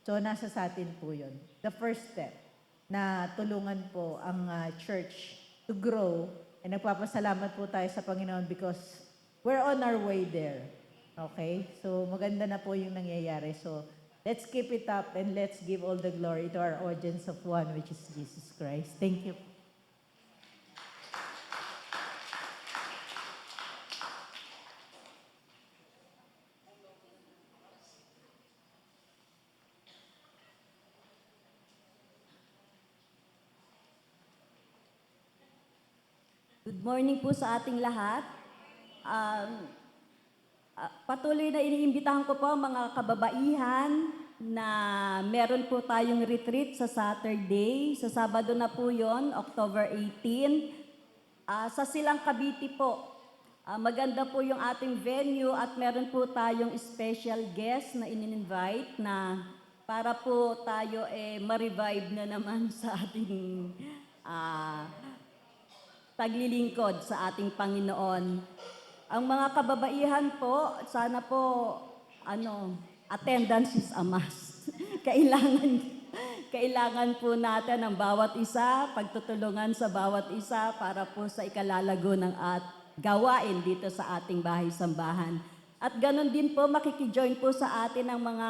So, nasa sa atin po yun. The first step na tulungan po ang church to grow. And nagpapasalamat po tayo sa Panginoon because we're on our way there. Okay? So, maganda na po yung nangyayari. So, let's keep it up and let's give all the glory to our audience of one, which is Jesus Christ. Thank you. Good morning po sa ating lahat. Patuloy na iniimbitahan ko po ang mga kababaihan na meron po tayong retreat sa Saturday. Sa Sabado na po yon, October 18. Sa Silang Cavite po. Maganda po yung ating venue at meron po tayong special guest na in-invite na para po tayo ma-revive na naman sa ating taglilingkod sa ating Panginoon. Ang mga kababaihan po, sana po, attendance is a must. Kailangan po natin ang bawat isa, pagtutulungan sa bawat isa para po sa ikalalago ng gawain dito sa ating bahay-sambahan. At ganun din po, makikijoin po sa atin ang mga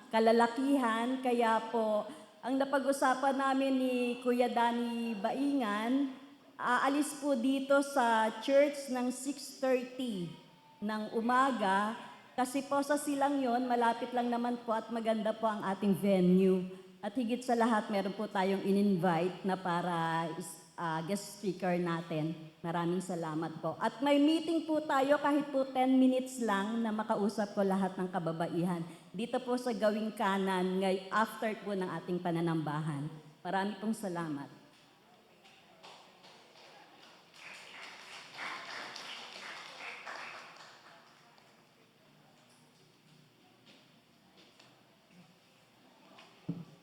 kalalakihan. Kaya po, ang napag-usapan namin ni Kuya Danny Baingan, aalis po dito sa church ng 6:30 ng umaga kasi po sa Silang yon, malapit lang naman po at maganda po ang ating venue. At higit sa lahat, meron po tayong in-invite na para guest speaker natin. Maraming salamat po. At may meeting po tayo kahit po 10 minutes lang na makausap ko lahat ng kababaihan. Dito po sa Gawing Kanan, after po ng ating pananambahan. Marami pong salamat.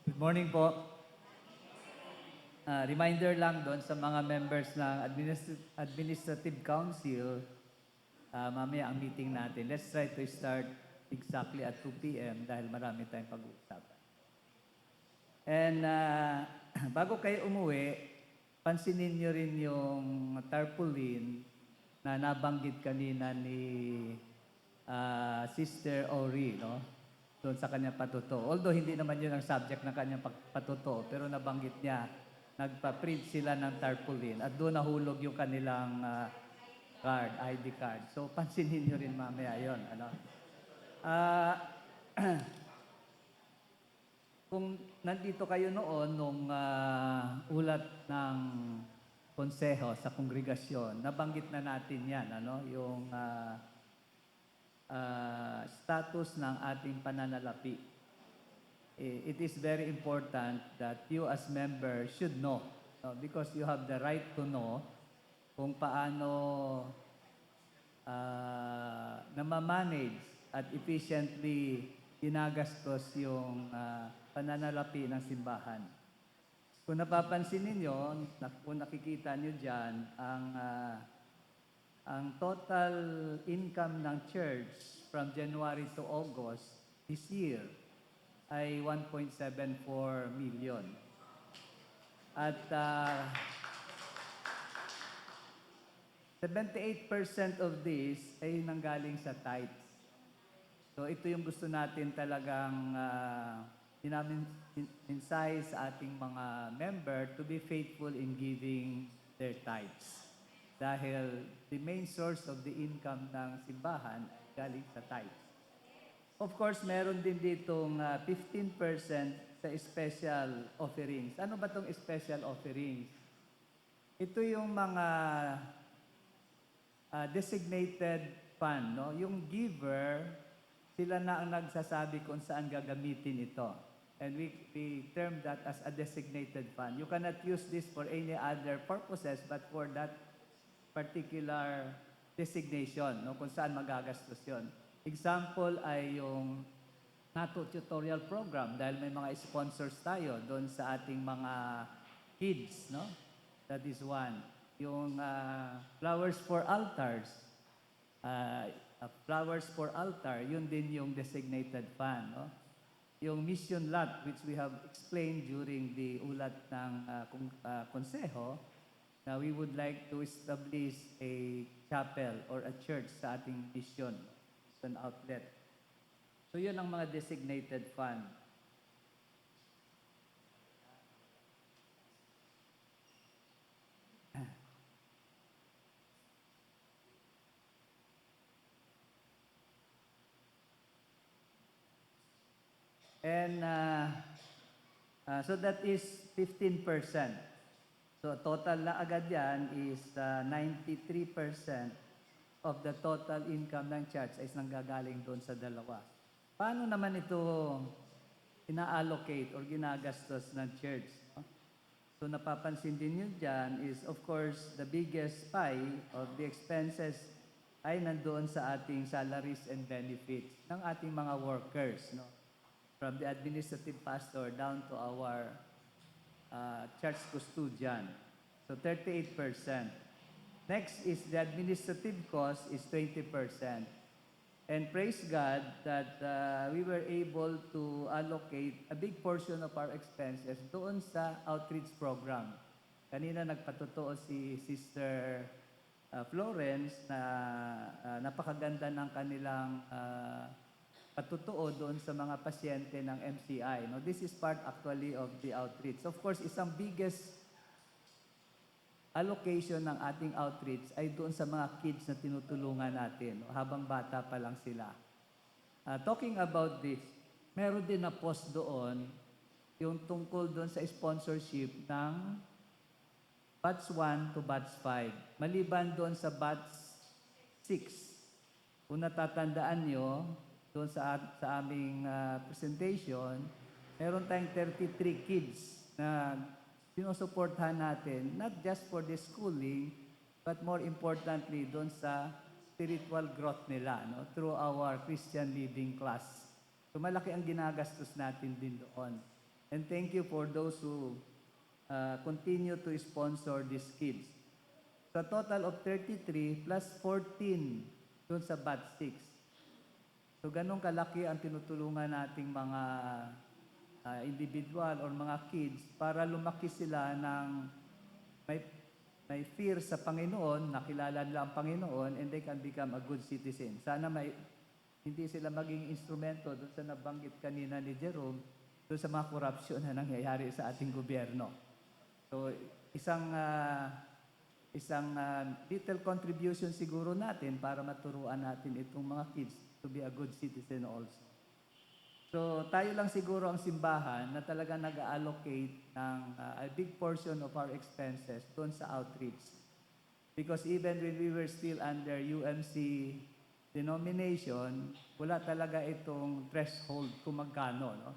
Good morning po. Reminder lang doon sa mga members ng Administrative Council, mamaya ang meeting natin. Let's try to start exactly at 2 p.m. dahil marami tayong pag-uusapan. And bago kayo umuwi, pansinin nyo rin yung tarpaulin na nabanggit kanina ni Sister Ori, no? Doon sa kanyang patuto. Although hindi naman yun ang subject ng kanyang patuto, pero nabanggit niya, nagpa-print sila ng tarpaulin at doon nahulog yung kanilang card, ID card. So, pansinin nyo rin mamaya yun. Ano? Kung nandito kayo noon nung ulat ng konseho sa kongregasyon, nabanggit na natin yan, ano? Yung status ng ating pananalapi. It is very important that you as members should know, because you have the right to know kung paano namamanage at efficiently ginagastos yung pananalapi ng simbahan. Kung napapansin ninyo, kung nakikita nyo dyan, ang total income ng church from January to August this year ay 1.74 million. At 78% of this ay nanggaling sa tithes. So ito yung gusto natin talagang mensahe sa ating mga member to be faithful in giving their tithes. Dahil the main source of the income ng simbahan galing sa tithes. Of course, meron din ditong 15% sa special offerings. Ano ba itong special offerings? Ito yung mga designated fund. No? Yung giver, sila na ang nagsasabi kung saan gagamitin ito. And we term that as a designated fund. You cannot use this for any other purposes but for that particular designation, no? Kung saan magagastos yun. Example ay yung NATO tutorial program dahil may mga sponsors tayo doon sa ating mga kids, no? That is one. Yung flowers for altars, flowers for altar, yun din yung designated fund, no? Yung mission lot, which we have explained during the ulat ng konseho, na we would like to establish a chapel or a church sa ating mission, an outlet. So yun ang mga designated fund. And so that is 15%. So total na agad yan is 93% of the total income ng church is nanggagaling doon sa dalawa. Paano naman ito ina-allocate or ginagastos ng church? So napapansin din nyo dyan is of course the biggest pie of the expenses ay nandoon sa ating salaries and benefits ng ating mga workers. No? From the administrative pastor down to our church custodian. So 38%. Next is the administrative cost is 20%. And praise God that we were able to allocate a big portion of our expenses doon sa outreach program. Kanina nagpatotoo si Sister Florence na napakaganda ng kanilang patutuo doon sa mga pasyente ng MCI. No, this is part actually of the outreach. Of course, isang biggest allocation ng ating outreach ay doon sa mga kids na tinutulungan natin, no, habang bata pa lang sila. Talking about this, meron din na post doon yung tungkol doon sa sponsorship ng batch 1 to batch 5. Maliban doon sa batch 6, kung natatandaan nyo, doon sa aming presentation, meron tayong 33 kids na sinusuportahan natin, not just for the schooling, but more importantly, doon sa spiritual growth nila, no? Through our Christian living class. So malaki ang ginagastos natin din doon. And thank you for those who continue to sponsor these kids. Sa total of 33 plus 14 doon sa batch 6. So ganun kalaki ang tinutulungan nating mga individual or mga kids para lumaki sila ng may fear sa Panginoon, nakilala nila ang Panginoon, and they can become a good citizen. Sana hindi sila maging instrumento doon sa nabanggit kanina ni Jerome, doon sa mga korupsyon na nangyayari sa ating gobyerno. So, isang little contribution siguro natin para maturuan natin itong mga kids to be a good citizen also. So, tayo lang siguro ang simbahan na talaga nag-allocate ng a big portion of our expenses doon sa outreach. Because even when we were still under UMC denomination, wala talaga itong threshold kung magkano, no?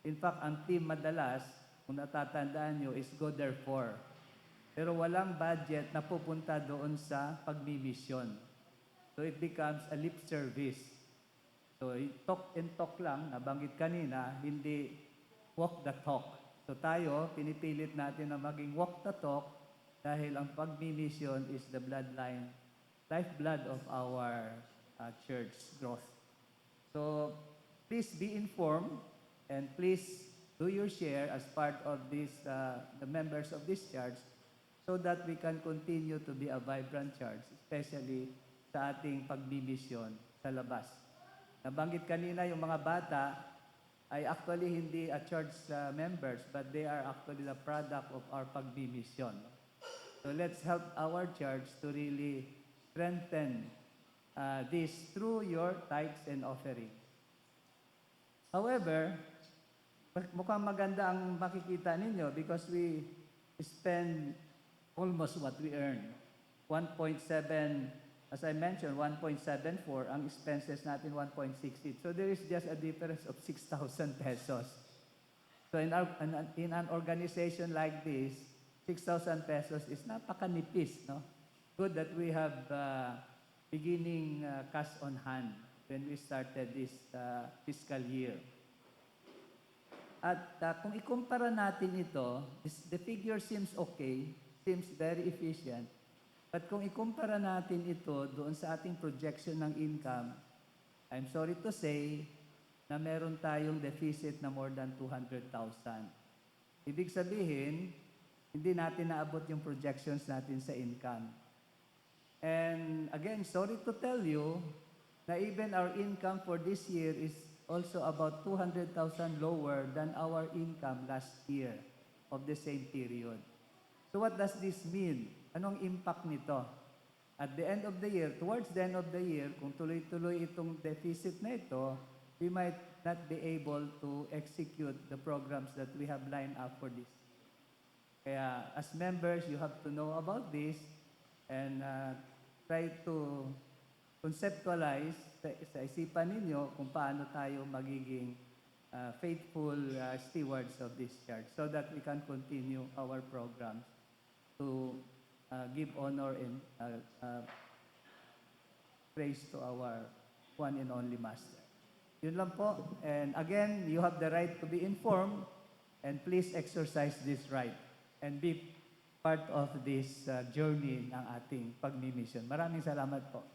In fact, ang team madalas, kung natatandaan nyo, is go therefore. Pero walang budget na pupunta doon sa pagmimisyon. So it becomes a lip service. So talk and talk lang, nabanggit kanina, hindi walk the talk. So tayo, pinipilit natin na maging walk the talk dahil ang pagmimisyon is the bloodline, lifeblood of our church growth. So please be informed and please do your share as part of this, the members of this church, so that we can continue to be a vibrant church, especially sa ating pagmimisyon sa labas. Nabanggit kanina yung mga bata ay actually hindi a church members, but they are actually the product of our pagmimisyon. So let's help our church to really strengthen this through your tithes and offering. However, mukhang maganda ang makikita ninyo because we spend almost what we earn. 1.7, as I mentioned, 1.74. Ang expenses natin, 1.68. So there is just a difference of 6,000 pesos. So in an organization like this, 6,000 pesos is napakanipis, no? Good that we have beginning cash on hand when we started this fiscal year. At kung ikumpara natin ito, the figure seems okay, seems very efficient. But kung ikumpara natin ito doon sa ating projection ng income, I'm sorry to say na meron tayong deficit na more than 200,000. Ibig sabihin, hindi natin naabot yung projections natin sa income. And again, sorry to tell you na even our income for this year is also about 200,000 lower than our income last year of the same period. So what does this mean? Anong impact nito? At the end of the year, towards the end of the year, kung tuloy-tuloy itong deficit na ito, we might not be able to execute the programs that we have lined up for this. Kaya as members, you have to know about this and try to conceptualize sa isipan ninyo kung paano tayo magiging faithful stewards of this church so that we can continue our programs to give honor and praise to our one and only Master. Yun lang po. And again, you have the right to be informed and please exercise this right and be part of this journey ng ating pagmimission. Maraming salamat po.